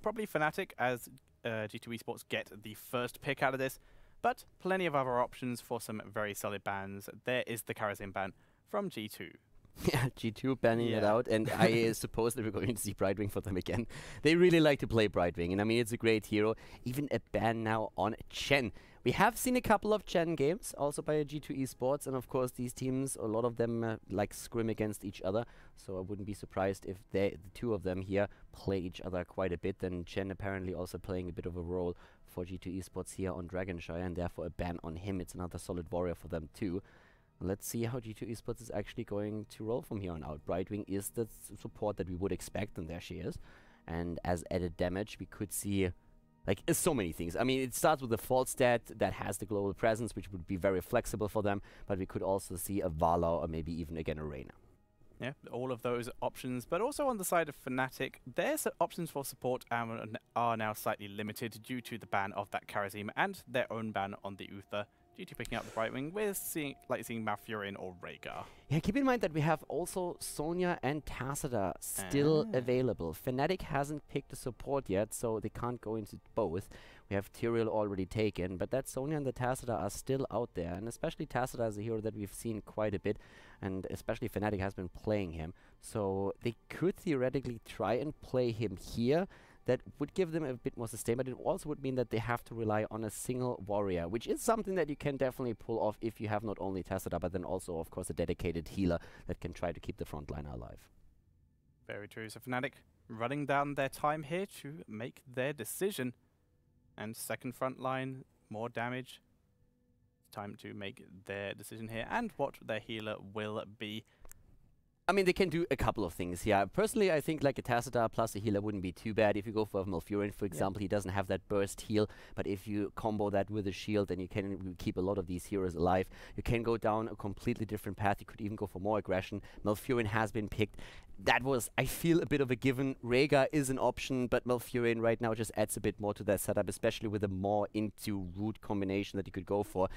probably Fnatic, as G2 Esports get the first pick out of this, but plenty of other options for some very solid bans. There is the Karazim ban from G2. Yeah, G2 banning it out, and I suppose that we're going to see Brightwing for them again. They really like to play Brightwing, and I mean, it's a great hero. Even a ban now on Chen. We have seen a couple of Chen games, also by G2 Esports, and of course these teams, a lot of them like scrim against each other, so I wouldn't be surprised if the 2 of them here play each other quite a bit. Then Chen apparently also playing a bit of a role for G2 Esports here on Dragonshire, and therefore a ban on him. It's another solid warrior for them too. Let's see how G2 Esports is actually going to roll from here on out. Brightwing is the support that we would expect, and there she is. And as added damage, we could see, like, so many things. I mean, it starts with the Fault stat that has the global presence, which would be very flexible for them, but we could also see a Vala or maybe even again a Reyna. Yeah, all of those options, but also on the side of Fnatic, their options for support are now slightly limited due to the ban of that Karazim and their own ban on the Uther. Due to picking up the Brightwing, we're seeing Malfurion or Rhaegar. Yeah, keep in mind that we have also Sonya and Tassadar still available. Fnatic hasn't picked a support yet, so they can't go into both. We have Tyrael already taken, but that Sonya and the Tassadar are still out there, and especially Tassadar is a hero that we've seen quite a bit, and especially Fnatic has been playing him. So they could theoretically try and play him here. that would give them a bit more sustain, but it also would mean that they have to rely on a single warrior, which is something that you can definitely pull off if you have not only Tacita, but then also, of course, a dedicated healer that can try to keep the frontliner alive. Very true. So Fnatic running down their time here to make their decision. And second front line, more damage. It's time to make their decision here and what their healer will be. I mean, they can do a couple of things here. Personally, I think like a Tacita plus a healer wouldn't be too bad. If you go for a Malfurion, for example, he doesn't have that burst heal, but if you combo that with a shield, then you can keep a lot of these heroes alive. You can go down a completely different path. You could even go for more aggression. Malfurion has been picked. That was, I feel, a bit of a given. Rhaegar is an option, but Malfurion right now just adds a bit more to that setup, especially with a more into root combination that you could go for.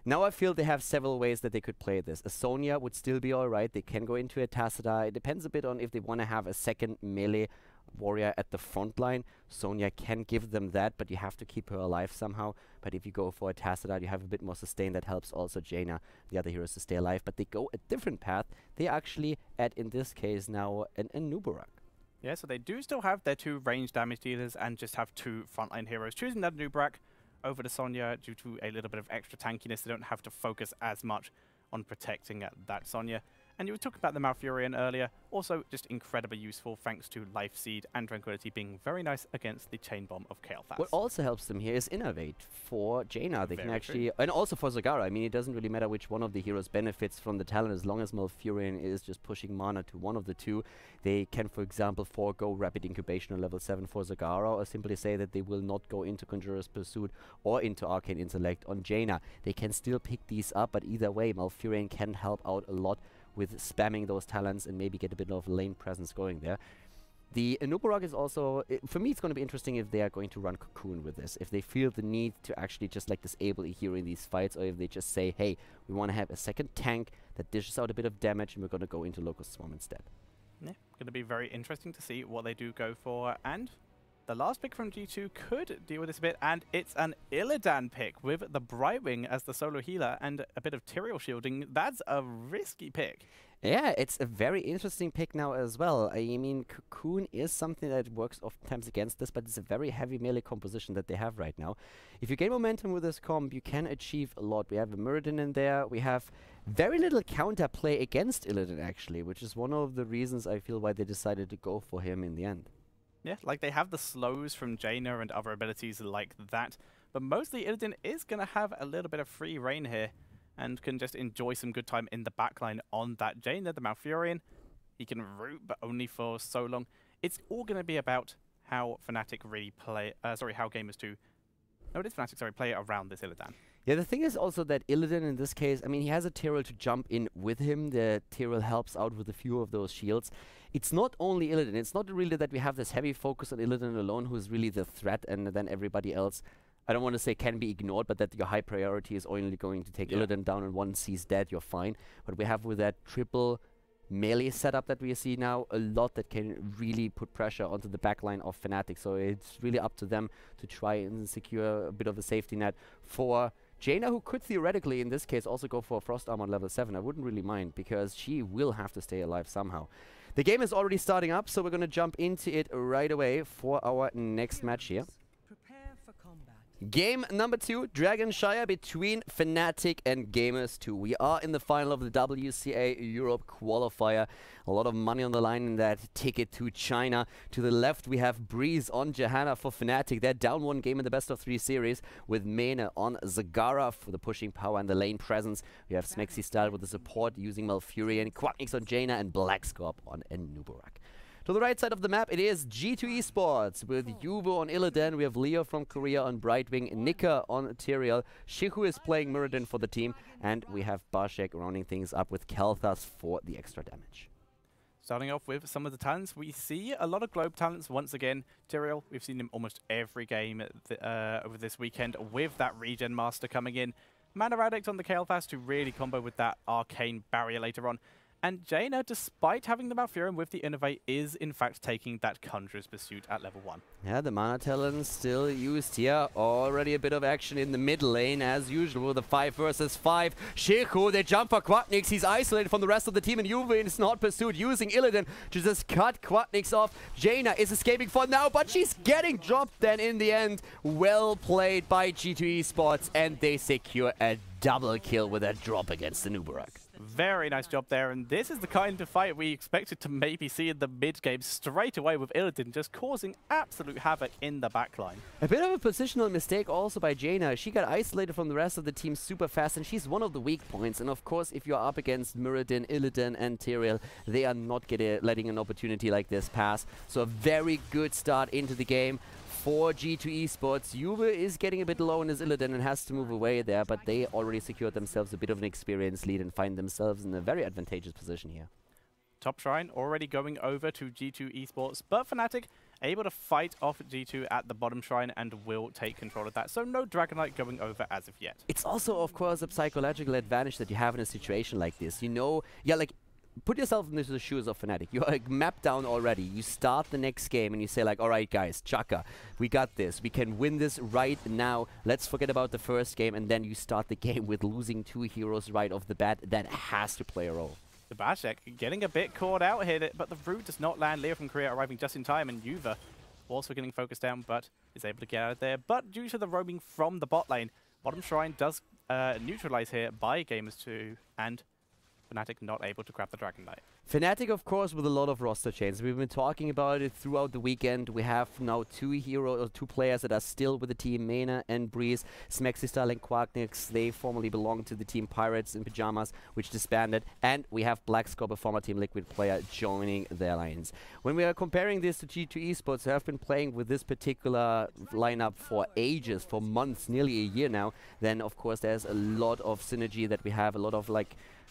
Now I feel they have several ways that they could play this. A Sonya would still be alright. They can go into a Tacita. It depends a bit on if they want to have a second melee warrior at the front line. Sonya can give them that, but you have to keep her alive somehow. But if you go for a Tacita, you have a bit more sustain. That helps also Jaina, the other heroes, to stay alive. But they go a different path. They actually add, in this case now, an Nubarak. Yeah, so they do still have their 2 range damage dealers and just have 2 frontline heroes. Choosing that Nubarak over to Sonya due to a little bit of extra tankiness. They don't have to focus as much on protecting that Sonya. And you were talking about the Malfurion earlier, also just incredibly useful thanks to Life Seed and Tranquility being very nice against the Chain Bomb of Kael'thas. What also helps them here is Innovate for Jaina. They Very can actually, and also for Zagara. I mean, it doesn't really matter which one of the heroes benefits from the talent as long as Malfurion is just pushing mana to one of the two. They can, for example, forego Rapid Incubation on level 7 for Zagara, or simply say that they will not go into Conjurer's Pursuit or into Arcane Intellect on Jaina. They can still pick these up, but either way, Malfurion can help out a lot with spamming those talents and maybe get a bit of lane presence going there. The Nubarak is also, for me, it's going to be interesting if they are going to run Cocoon with this. If they feel the need to actually just like disable a hero in these fights, or if they just say, hey, we want to have a second tank that dishes out a bit of damage and we're going to go into Locust Swarm instead. Yeah, going to be very interesting to see what they do go for. And the last pick from G2 could deal with this a bit, and it's an Illidan pick with the Brightwing as the solo healer and a bit of Tyrael shielding. That's a risky pick. Yeah, it's a very interesting pick now as well. I mean, Cocoon is something that works oftentimes against this, but it's a very heavy melee composition that they have right now. If you gain momentum with this comp, you can achieve a lot. We have a Muradin in there. We have very little counterplay against Illidan, actually, which is one of the reasons I feel why they decided to go for him in the end. Yeah, like they have the slows from Jaina and other abilities like that, but mostly Illidan is going to have a little bit of free reign here and can just enjoy some good time in the backline on that Jaina, the Malfurion. He can root, but only for so long. It's all going to be about how Fnatic really play, how Gamers2, no, it is Fnatic, sorry, play around this Illidan. Yeah, the thing is also that Illidan in this case, I mean, he has a Tyrael to jump in with him. The Tyrael helps out with a few of those shields. It's not only Illidan. It's not really that we have this heavy focus on Illidan alone, who is really the threat, and then everybody else, I don't want to say can be ignored, but that your high priority is only going to take Illidan down, and once he's dead, you're fine. But we have with that triple melee setup that we see now, a lot that can really put pressure onto the backline of Fnatic. So it's really up to them to try and secure a bit of a safety net for Jaina, who could theoretically, in this case, also go for a Frost Arm on level 7. I wouldn't really mind, because she will have to stay alive somehow. The game is already starting up, so we're going to jump into it right away for our next match here. Prepare for combat. Game number 2, Dragonshire between Fnatic and Gamers2. We are in the final of the WCA Europe Qualifier. A lot of money on the line in that ticket to China. To the left, we have Breeze on Johanna for Fnatic. They're down 1 game in the best-of-3 series, with Mene on Zagara for the pushing power and the lane presence. We have Smexy Style with the support using Malfurion, Quacknix on Jaina, and Blackscorp on Nubarak. To the right side of the map, it is G2 eSports with Yuvo on Illidan. We have Leo from Korea on Brightwing, Nika on Tyrael, Shihu is playing Muradin for the team, and we have Barshek rounding things up with Kael'thas for the extra damage. Starting off with some of the talents, we see a lot of globe talents once again. Tyrael, we've seen him almost every game over this weekend with that regen master coming in. Mana Addict on the Kael'thas to really combo with that arcane barrier later on. And Jaina, despite having the Malfurion with the Innovate, is in fact taking that Conjurer's Pursuit at level 1. Yeah, the Mana Talon still used here. Already a bit of action in the mid lane, as usual. The 5 versus 5. Shehu, they jump for Quadnix. He's isolated from the rest of the team, and Juve is not pursued, using Illidan to just cut Quadnix off. Jaina is escaping for now, but she's getting dropped then in the end. Well played by G2 Esports, and they secure a double kill with a drop against the Nubarak. Very nice job there, and this is the kind of fight we expected to maybe see in the mid-game straight away, with Illidan just causing absolute havoc in the backline. A bit of a positional mistake also by Jaina. She got isolated from the rest of the team super fast, and she's one of the weak points. And of course, if you're up against Muradin, Illidan and Tyrael, they are not letting an opportunity like this pass. So a very good start into the game for G2 Esports. Juve is getting a bit low on his Illidan and has to move away there, but they already secured themselves a bit of an experience lead and find themselves in a very advantageous position here. Top Shrine already going over to G2 Esports, but Fnatic able to fight off G2 at the bottom shrine and will take control of that. So no Dragonite going over as of yet. It's also, of course, a psychological advantage that you have in a situation like this. You know, yeah, like, put yourself into the shoes of Fnatic. You're like mapped down already. You start the next game and you say like, all right, guys, Chaka, we got this. We can win this right now. Let's forget about the first game. And then you start the game with losing 2 heroes right off the bat. That has to play a role. The Bashek getting a bit caught out here, but the root does not land. Leo from Korea arriving just in time, and Juve also getting focused down, but is able to get out of there. But due to the roaming from the bot lane, bottom shrine does neutralize here by Gamers2, and Fnatic not able to grab the Dragon Knight. Fnatic, of course, with a lot of roster changes. We've been talking about it throughout the weekend. We have now 2 players that are still with the team, Mena and Breeze. Smexistal and Quacknix, they formerly belonged to the team Pirates in Pyjamas, which disbanded. And we have Blackscope, a former Team Liquid player, joining their lines. When we are comparing this to G2 Esports, who have been playing with this particular lineup for ages, for months, nearly a year now, then of course there's a lot of synergy that we have, a lot of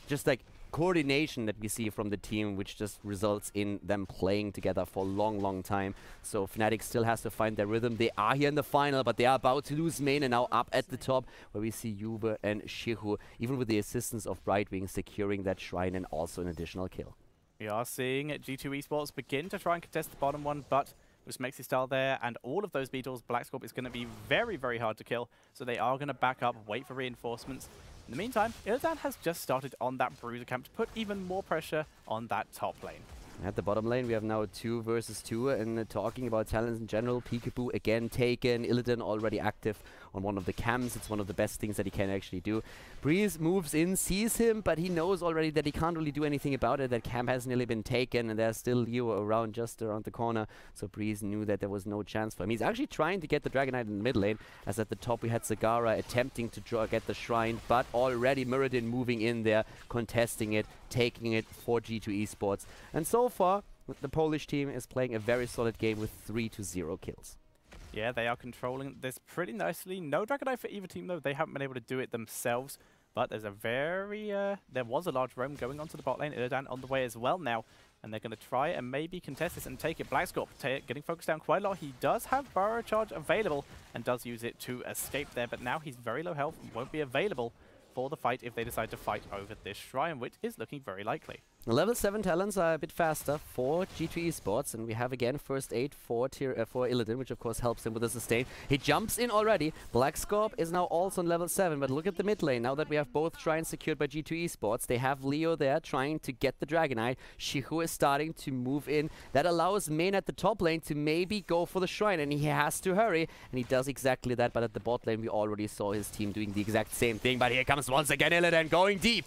just coordination that we see from the team, which just results in them playing together for a long time. So Fnatic still has to find their rhythm. They are here in the final, but they are about to lose main, and now up at the top where we see Juve and Shehu, even with the assistance of Brightwing, securing that shrine and also an additional kill. We are seeing G2 Esports begin to try and contest the bottom one, but with Smexistal there and all of those beetles, Blackscorp is going to be very hard to kill. So they are going to back up, wait for reinforcements. In the meantime, Illidan has just started on that Bruiser camp to put even more pressure on that top lane. At the bottom lane, we have now 2 versus 2, and talking about talents in general, Peekaboo again taken, Illidan already active on one of the camps. It's one of the best things that he can actually do. Breeze moves in, sees him, but he knows already that he can't really do anything about it. That camp has nearly been taken, and there's still Leo around, just around the corner. So Breeze knew that there was no chance for him. He's actually trying to get the Dragon Knight in the mid lane, as at the top we had Zagara attempting to get the shrine, but already Muradin moving in there, contesting it, taking it for G2 Esports. And so far, the Polish team is playing a very solid game with 3-0 kills. Yeah, they are controlling this pretty nicely. No Dragonite for either team, though. They haven't been able to do it themselves. But there's a there was a large roam going onto the bot lane. Illidan on the way as well now. And they're going to try and maybe contest this and take it. Blackscorp getting focused down quite a lot. He does have Burrow Charge available and does use it to escape there. But now he's very low health and won't be available for the fight if they decide to fight over this shrine, which is looking very likely. Level 7 talents are a bit faster for G2 Esports, and we have again first aid for Illidan, which of course helps him with the sustain. He jumps in already. Blackscorp is now also on level 7, but look at the mid lane. Now that we have both shrines secured by G2 Esports, they have Leo there trying to get the Dragonite. Shehu is starting to move in. That allows Main at the top lane to maybe go for the shrine, and he has to hurry, and he does exactly that. But at the bot lane, we already saw his team doing the exact same thing. But here comes once again Illidan going deep.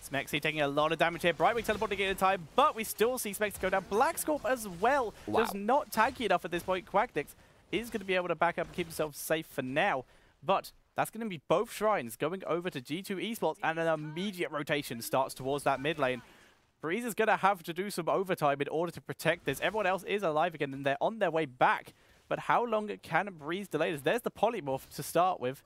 Smexy taking a lot of damage here. Brightwing teleporting in time, but we still see Smexy go down. Blackscorp as well. Wow. Does not tanky enough at this point. Quacknix is going to be able to back up and keep himself safe for now. But that's going to be both shrines going over to G2 Esports, and an immediate rotation starts towards that mid lane. Breeze is going to have to do some overtime in order to protect this. Everyone else is alive again, and they're on their way back. But how long can Breeze delay this? There's the polymorph to start with.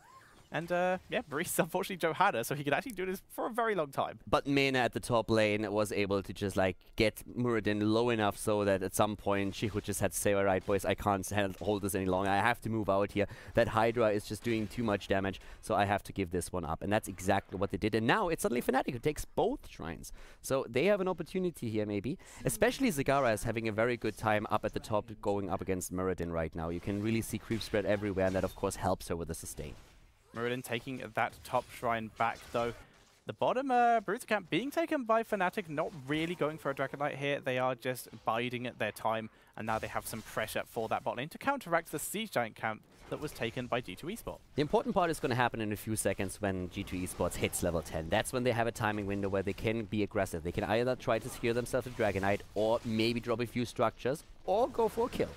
And yeah, Breeze unfortunately Joe had her, so he could actually do this for a very long time. But Mena at the top lane was able to just like get Muradin low enough so that at some point Shihu just had to say, alright boys, I can't hold this any longer. I have to move out here. That Hydra is just doing too much damage, so I have to give this one up. And that's exactly what they did. And now it's suddenly Fnatic who takes both shrines. So they have an opportunity here maybe. Especially Zagara is having a very good time up at the top going up against Muradin right now. You can really see creep spread everywhere, and that of course helps her with the sustain. Muradin taking that top shrine back, though. The bottom Bruiser camp being taken by Fnatic, not really going for a Dragon Knight here. They are just biding their time, and now they have some pressure for that bot lane to counteract the Siege Giant camp that was taken by G2 Esports. The important part is going to happen in a few seconds when G2 Esports hits level 10. That's when they have a timing window where they can be aggressive. They can either try to secure themselves a Dragon Knight, or maybe drop a few structures, or go for a kill.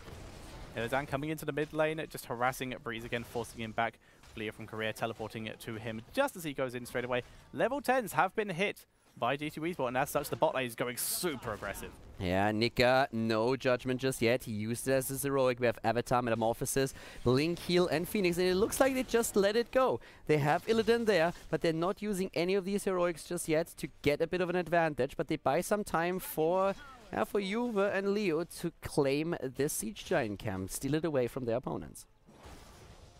Illidan coming into the mid lane, just harassing Breeze again, forcing him back. Leo from Korea teleporting it to him just as he goes in straight away. Level 10s have been hit by G2 Esports, and as such, the bot lane is going super aggressive. Yeah, Nika, no judgment just yet. He used it as his heroic. We have Avatar, Metamorphosis, Blink, Heal, and Phoenix, and it looks like they just let it go. They have Illidan there, but they're not using any of these heroics just yet to get a bit of an advantage, but they buy some time for Juve and Leo to claim this Siege Giant camp, steal it away from their opponents.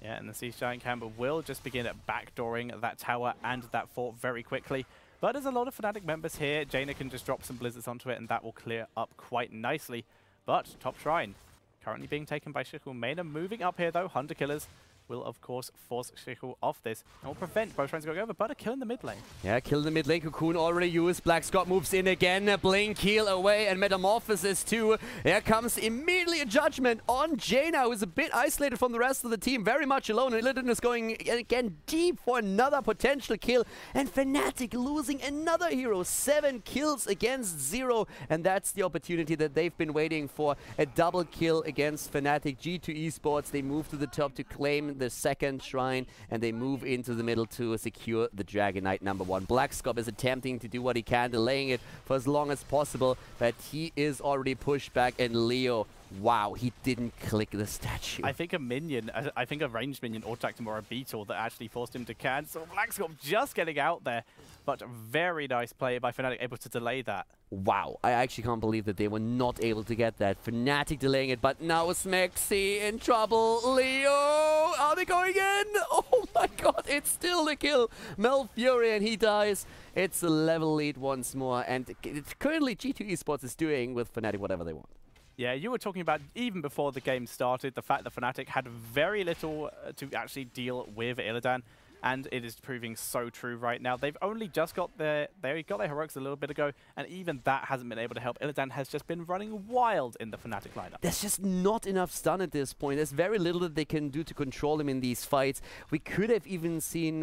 Yeah, and the Siege Giant camp will just begin backdooring that tower and that fort very quickly. But there's a lot of Fnatic members here. Jaina can just drop some blizzards onto it, and that will clear up quite nicely. But top shrine currently being taken by Shihu. Mena moving up here, though. Hunter Killers will, of course, force Shihu off this and will prevent both shrines going over, but a kill in the mid lane. Yeah, kill in the mid lane. Cocoon already used. Black Scott moves in again. Blink, heal away, and Metamorphosis too. There comes immediately a judgment on Jaina, who is a bit isolated from the rest of the team, very much alone. And Illidan is going again deep for another potential kill. And Fnatic losing another hero. 7 kills against 0. And that's the opportunity that they've been waiting for. A double kill against Fnatic. G2 Esports, they move to the top to claim the second shrine, and they move into the middle to secure the Dragon Knight #1. Black Scott is attempting to do what he can, delaying it for as long as possible, but he is already pushed back, and Leo, wow, he didn't click the statue. I think a minion, I think a ranged minion attacked him, or a beetle that actually forced him to cancel. Black Scott just getting out there, but very nice play by Fnatic, able to delay that. Wow, I actually can't believe that they were not able to get that. Fnatic delaying it, but now Smexy in trouble. Leo, are they going in? Oh my god, it's still the kill. Malfurion, he dies. It's a level lead once more, and it's currently G2 Esports is doing with Fnatic whatever they want. Yeah, you were talking about, even before the game started, the fact that Fnatic had very little to actually deal with Illidan, and it is proving so true right now. They've only just got their heroics a little bit ago, and even that hasn't been able to help. Illidan has just been running wild in the Fnatic lineup. There's just not enough stun at this point. There's very little that they can do to control him in these fights. We could have even seen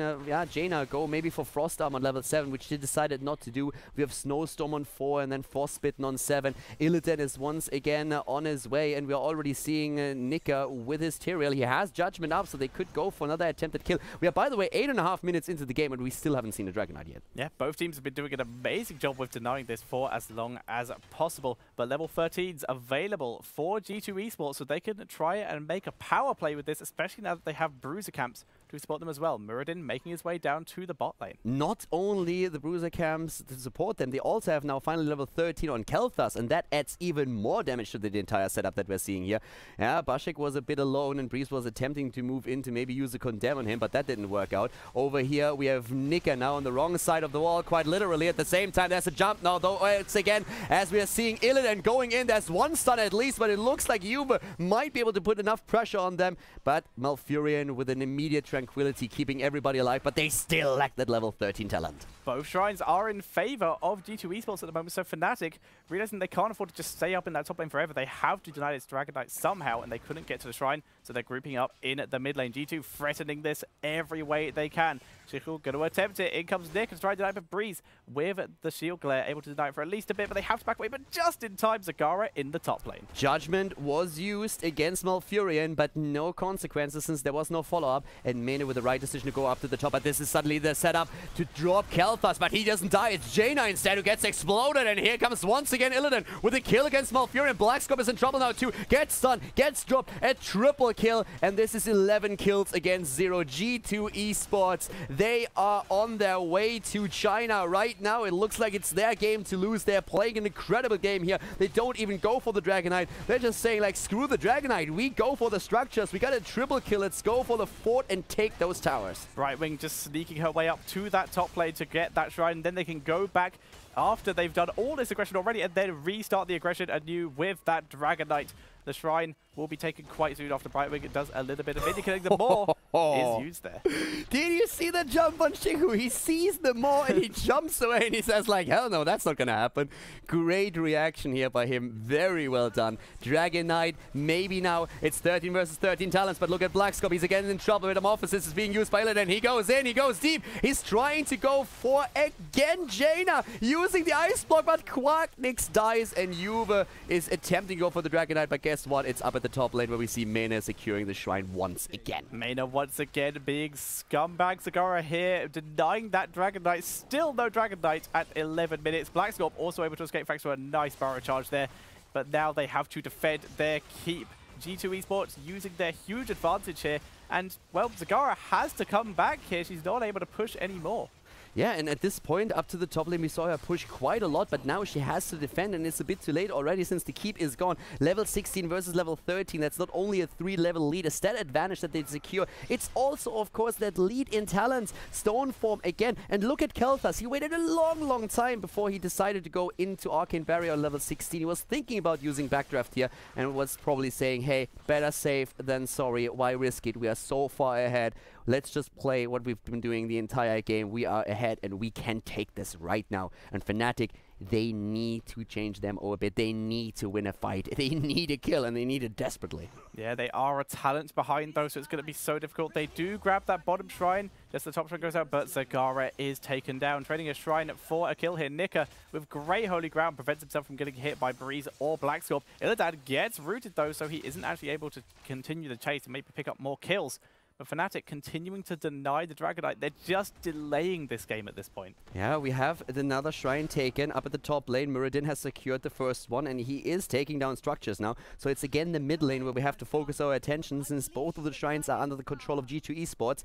Jaina go maybe for Frostarm on level 7, which they decided not to do. We have Snowstorm on 4 and then Frostbitten on 7. Illidan is once again on his way, and we're already seeing Nika with his Tyrael. He has Judgment up, so they could go for another attempted kill. We are, by the way, 8.5 minutes into the game, and we still haven't seen a Dragon Knight yet. Yeah, both teams have been doing an amazing job with denying this for as long as possible. But level 13's available for G2 Esports, so they can try and make a power play with this, especially now that they have Bruiser camps to support them as well. Muradin making his way down to the bot lane. Not only the Bruiser camps to support them, they also have now finally level 13 on Kel'Thas, and that adds even more damage to the entire setup that we're seeing here. Yeah, Bashik was a bit alone, and Breeze was attempting to move in to maybe use a Condemn on him, but that didn't work out. Over here, we have Nika now on the wrong side of the wall, quite literally. At the same time, there's a jump now, though. It's again, as we are seeing Illidan going in. There's one stun at least, but it looks like Juve might be able to put enough pressure on them. But Malfurion with an immediate tranquility, keeping everybody alive, but they still lack that level 13 talent. Both shrines are in favor of G2 Esports at the moment, so Fnatic, realizing they can't afford to just stay up in that top lane forever, they have to deny this Dragon Knight somehow, and they couldn't get to the shrine, so they're grouping up in the mid lane. G2 threatening this every way they can. Shihu going to attempt it. In comes Nick and trying to deny, but Breeze with the shield glare able to deny it for at least a bit, but they have to back away, but just in time, Zagara in the top lane. Judgment was used against Malfurion, but no consequences since there was no follow-up, and Mena with the right decision to go up to the top, but this is suddenly the setup to drop Kel'Thas, but he doesn't die. It's Jaina instead who gets exploded, and here comes once again Illidan with a kill against Malfurion. Blackscope is in trouble now too. Gets stunned, gets dropped, a triple kill, and this is 11 kills against 0. G2 eSports, they are on their way to China right now. It looks like it's their game to lose. They're playing an incredible game here. They don't even go for the Dragon Knight. They're just saying, like, screw the Dragon Knight. We go for the structures. We got a triple kill. Let's go for the fort and take those towers. Brightwing just sneaking her way up to that top lane to get that shrine. Then they can go back after they've done all this aggression already and then restart the aggression anew with that Dragon Knight. The shrine will be taken quite soon after Brightwing. It does a little bit of minion killing. The Maw is used there. Did you see the jump on Chihu? He sees the Maw and he jumps away and he says, like, hell no, that's not going to happen. Great reaction here by him. Very well done. Dragon Knight, maybe now it's 13 versus 13 talents, but look at Blackscope. He's again in trouble. Metamorphosis is being used by Illidan. He goes in, he goes deep. He's trying to go for, again, Jaina using the ice block, but Quacknix dies and Juve is attempting to go for the Dragon Knight, but guess what? It's up at the top lane where we see Mena securing the shrine once again. Mena once again being scumbag. Zagara here denying that Dragon Knight. Still no Dragon Knight at 11 minutes. Blackscorp also able to escape thanks to a nice barrel charge there. But now they have to defend their keep. G2 Esports using their huge advantage here. And, well, Zagara has to come back here. She's not able to push anymore. Yeah, and at this point, up to the top lane, we saw her push quite a lot, but now she has to defend, and it's a bit too late already since the keep is gone. Level 16 versus level 13, that's not only a 3-level lead, a stat advantage that they secure, it's also, of course, that lead in talents. Stoneform again, and look at Kel'Thas. He waited a long time before he decided to go into Arcane Barrier on level 16. He was thinking about using Backdraft here, and was probably saying, hey, better safe than sorry, why risk it? We are so far ahead. Let's just play what we've been doing the entire game. We are ahead and we can take this right now. And Fnatic, they need to change them orbit. They need to win a fight. They need a kill and they need it desperately. Yeah, they are a talent behind those, so it's going to be so difficult. They do grab that bottom shrine. Just the top shrine goes out, but Zagara is taken down. Trading a shrine for a kill here. Nika, with great holy ground, prevents himself from getting hit by Breeze or Blackscorp. Illidan gets rooted though, so he isn't actually able to continue the chase and maybe pick up more kills. But Fnatic continuing to deny the Dragon Knight. They're just delaying this game at this point. Yeah, we have another shrine taken up at the top lane. Muradin has secured the first one, and he is taking down structures now. So it's again the mid lane where we have to focus our attention, since both of the shrines are under the control of G2 Esports.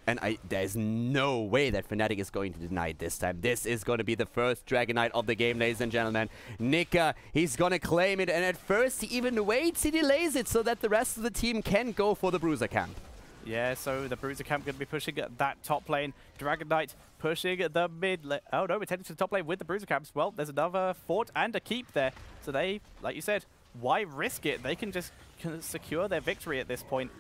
And there's no way that Fnatic is going to deny it this time. This is going to be the first Dragon Knight of the game, ladies and gentlemen. Nika, he's going to claim it, and at first he even waits, he delays it so that the rest of the team can go for the Bruiser camp. Yeah, so the Bruiser camp going to be pushing that top lane. Dragon Knight pushing the mid lane. Oh no, it's heading to the top lane with the Bruiser camps. Well, there's another fort and a keep there. So they, like you said, why risk it? They can just secure their victory at this point.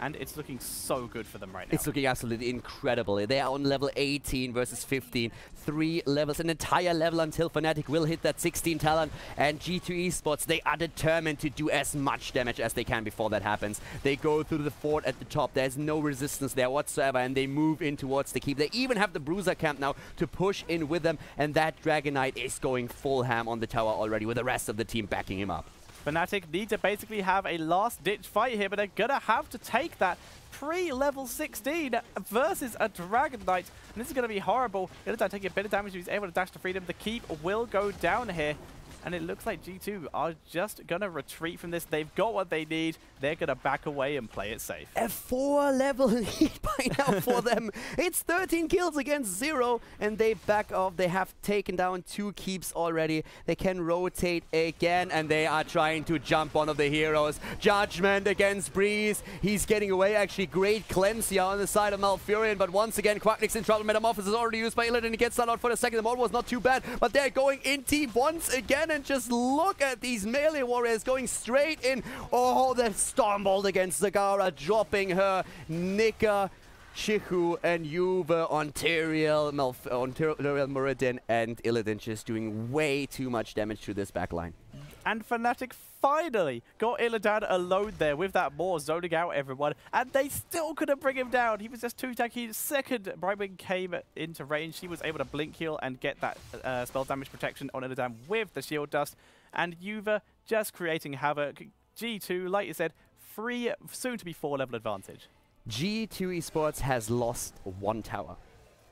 And it's looking so good for them right now. It's looking absolutely incredible. They are on level 18 versus 15. 3 levels, an entire level until Fnatic will hit that 16 talent. And G2 Esports, they are determined to do as much damage as they can before that happens. They go through the fort at the top. There's no resistance there whatsoever. And they move in towards the keep. They even have the Bruiser camp now to push in with them. And that Dragon Knight is going full ham on the tower already with the rest of the team backing him up. Fnatic need to basically have a last-ditch fight here, but they're going to have to take that pre-level 16 versus a Dragon Knight. And this is going to be horrible. Illidan taking a bit of damage. He's able to dash to freedom. The keep will go down here. And it looks like G2 are just going to retreat from this. They've got what they need. They're going to back away and play it safe. A 4-level lead by now for them. It's 13 kills against 0. And they back off. They have taken down 2 keeps already. They can rotate again. And they are trying to jump one of the heroes. Judgment against Breeze. He's getting away. Actually, great cleanse here on the side of Malfurion. But once again, Quacknix in trouble. Metamorphosis is already used by Illidan. And he gets that out for the second. The mode was not too bad. But they're going in deep once again. And just look at these melee warriors going straight in. Oh, they've stumbled against Zagara, dropping her. Nika, Chihu, and Juve on Tyrael, Muradin, and Illidan just doing way too much damage to this backline. And Fnatic finally got Illidan alone there with that Maw zoning out everyone, and they still couldn't bring him down. He was just too tanky. Second Brightwing came into range. She was able to blink heal and get that spell damage protection on Illidan with the shield dust. And Juve just creating havoc. G2, like you said, 3, soon to be 4 level advantage. G2 Esports has lost 1 tower.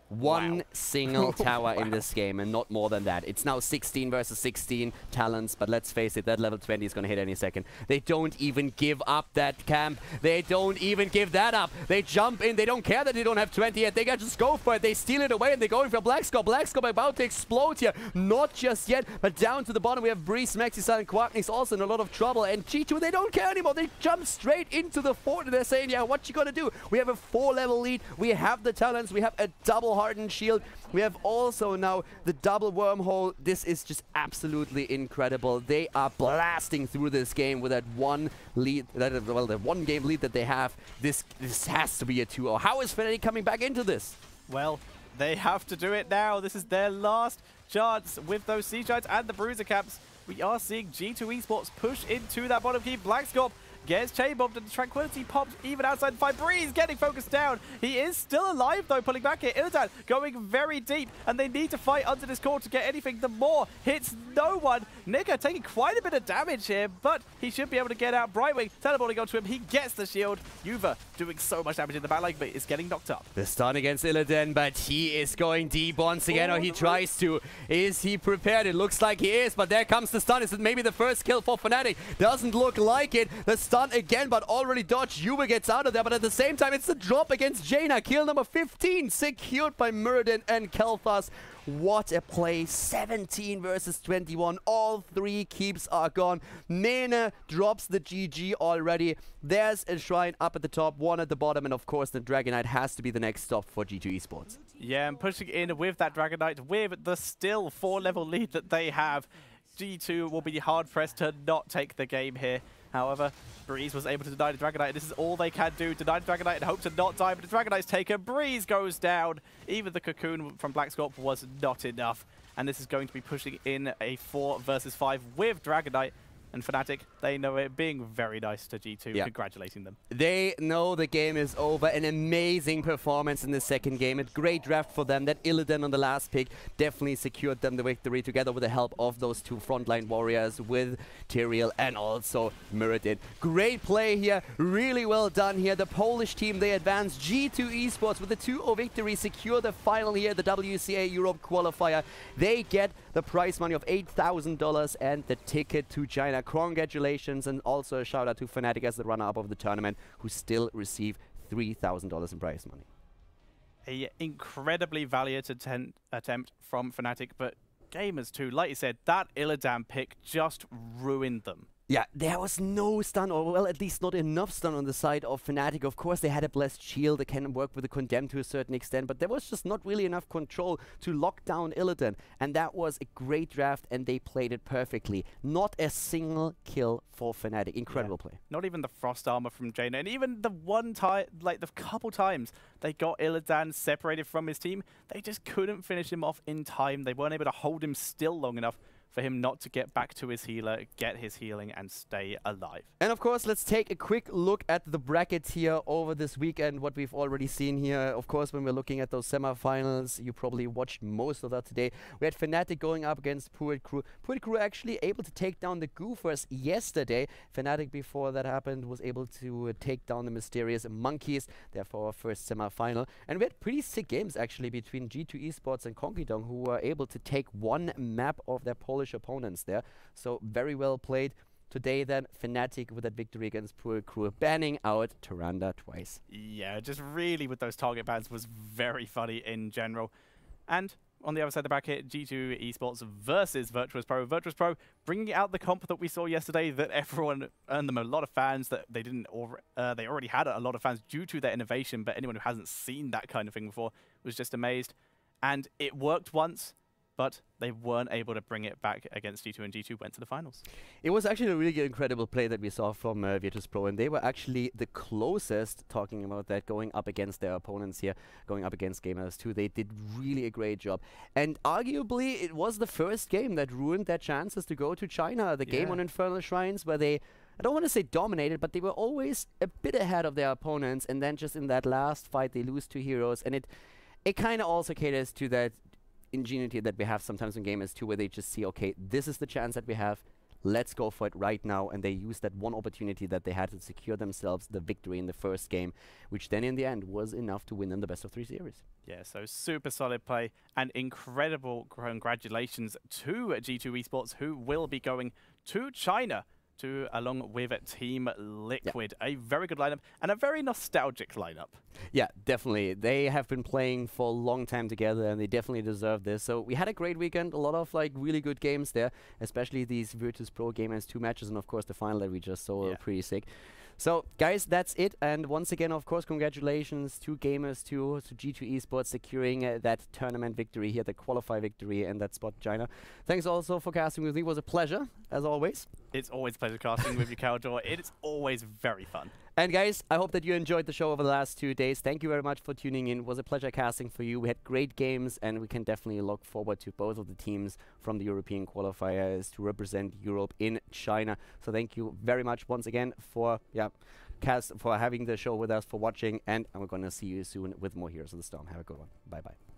One single tower in this game, and not more than that. It's now 16 versus 16 talents, but let's face it, that level 20 is going to hit any second. They don't even give up that camp. They don't even give that up. They jump in. They don't care that they don't have 20 yet. They can just go for it. They steal it away, and they're going for Blackscope. Blackscope about to explode here. Not just yet, but down to the bottom we have Breeze, Maxisal, and Quacknix also in a lot of trouble. And G2, they don't care anymore. They jump straight into the fort, and they're saying, yeah, what you gonna do? We have a 4-level lead. We have the talents. We have a double hardened shield. We have also now the double wormhole. This is just absolutely incredible. They are blasting through this game with that one lead, well, the one game lead that they have. This has to be a 2-0. How is Fnatic coming back into this? Well, they have to do it now. This is their last chance with those Sea Giants and the Bruiser Caps. We are seeing G2 Esports push into that bottom key. Blackscorp gets chain bombed, and the Tranquility pops even outside the fight. Breeze getting focused down. He is still alive though, pulling back here. Illidan going very deep, and they need to fight under this core to get anything. The more hits no one. Nika taking quite a bit of damage here, but he should be able to get out. Brightwing teleporting onto him. He gets the shield. Yuva doing so much damage in the backline, but is getting knocked up. The stun against Illidan, but he is going deep once again, or he tries to. Is he prepared? It looks like he is, but there comes the stun. Is it maybe the first kill for Fnatic? Doesn't look like it. The stun again, but already dodged. Yuba gets out of there, but at the same time, it's the drop against Jaina. Kill number 15, secured by Muradin and Kel'Thas. What a play. 17 versus 21. All 3 keeps are gone. Nene drops the GG already. There's a shrine up at the top, one at the bottom, and of course the Dragonite has to be the next stop for G2 Esports. Yeah, and pushing in with that Dragonite, with the still 4-level lead that they have, G2 will be hard-pressed to not take the game here. However, Breeze was able to deny the Dragonite. This is all they can do. Deny the Dragonite and hope to not die, but the Dragonite's taken. Breeze goes down. Even the Cocoon from Blackscorp was not enough. And this is going to be pushing in a 4 versus 5 with Dragonite. And Fnatic, they know it, being very nice to G2, congratulating them. They know the game is over. An amazing performance in the second game. A great draft for them. That Illidan on the last pick definitely secured them the victory, together with the help of those 2 frontline warriors with Tyrael and also Muradin. Great play here. Really well done here. The Polish team, they advance. G2 Esports with a 2-0 victory secure the final here, the WCA Europe Qualifier. They get the prize money of $8,000 and the ticket to China. Congratulations, and also a shout out to Fnatic as the runner-up of the tournament, who still receive $3,000 in prize money. An incredibly valiant attempt from Fnatic, but Gamers2, like you said, that Illidan pick just ruined them. Yeah, there was no stun, or well, at least not enough stun on the side of Fnatic. Of course, they had a blessed shield that can work with the Condemned to a certain extent, but there was just not really enough control to lock down Illidan. And that was a great draft, and they played it perfectly. Not a single kill for Fnatic. Incredible play. Not even the Frost Armor from Jaina, and even the one time, like the couple times they got Illidan separated from his team, they just couldn't finish him off in time. They weren't able to hold him still long enough for him not to get back to his healer, get his healing, and stay alive. And of course, let's take a quick look at the brackets here over this weekend, what we've already seen here. Of course, when we're looking at those semifinals, you probably watched most of that today. We had Fnatic going up against Puit Crew. Puit Crew actually able to take down the Goofers yesterday. Fnatic, before that happened, was able to take down the Mysterious Monkeys, therefore our first semifinal. And we had pretty sick games, actually, between G2 Esports and Conquidong, who were able to take one map of their Polish opponents there. So very well played. Today then, Fnatic with that victory against Puit Crew, banning out Tyrande twice. Yeah, just really with those target bans was very funny in general. And on the other side of the bracket, G2 Esports versus Virtus Pro. Virtus Pro bringing out the comp that we saw yesterday, that everyone earned them a lot of fans, that they didn't, they already had a lot of fans due to their innovation, but anyone who hasn't seen that kind of thing before was just amazed. And it worked once, but they weren't able to bring it back against G2, and G2 went to the finals. It was actually a really incredible play that we saw from Virtus Pro, and they were actually the closest, talking about that, going up against their opponents here, going up against Gamers2. They did really a great job. And arguably, it was the first game that ruined their chances to go to China, the game on Infernal Shrines, where they, I don't want to say dominated, but they were always a bit ahead of their opponents, and then just in that last fight, they lose 2 heroes, and it kind of also caters to that ingenuity that we have sometimes in Gamers2, where they just see, okay, this is the chance that we have, let's go for it right now. And they used that one opportunity that they had to secure themselves the victory in the first game, which then in the end was enough to win them the best of 3 series. Yeah, so super solid play and incredible congratulations to G2 Esports, who will be going to China along with Team Liquid. A very good lineup and a very nostalgic lineup. Yeah, definitely. They have been playing for a long time together and they definitely deserve this. So we had a great weekend, a lot of like really good games there, especially these Virtus Pro Gamers2 matches and of course the final that we just saw, pretty sick. So, guys, that's it. And once again, of course, congratulations to Gamers2, to G2 Esports securing that tournament victory here, the qualifier victory in that spot, China. Thanks also for casting with me. It was a pleasure, as always. It's always a pleasure casting with you, Kaldor. It's always very fun. And guys, I hope that you enjoyed the show over the last 2 days. Thank you very much for tuning in. It was a pleasure casting for you. We had great games, and we can definitely look forward to both of the teams from the European qualifiers to represent Europe in China. So thank you very much once again for having the show with us, for watching, and I'm going to see you soon with more Heroes of the Storm. Have a good one. Bye-bye.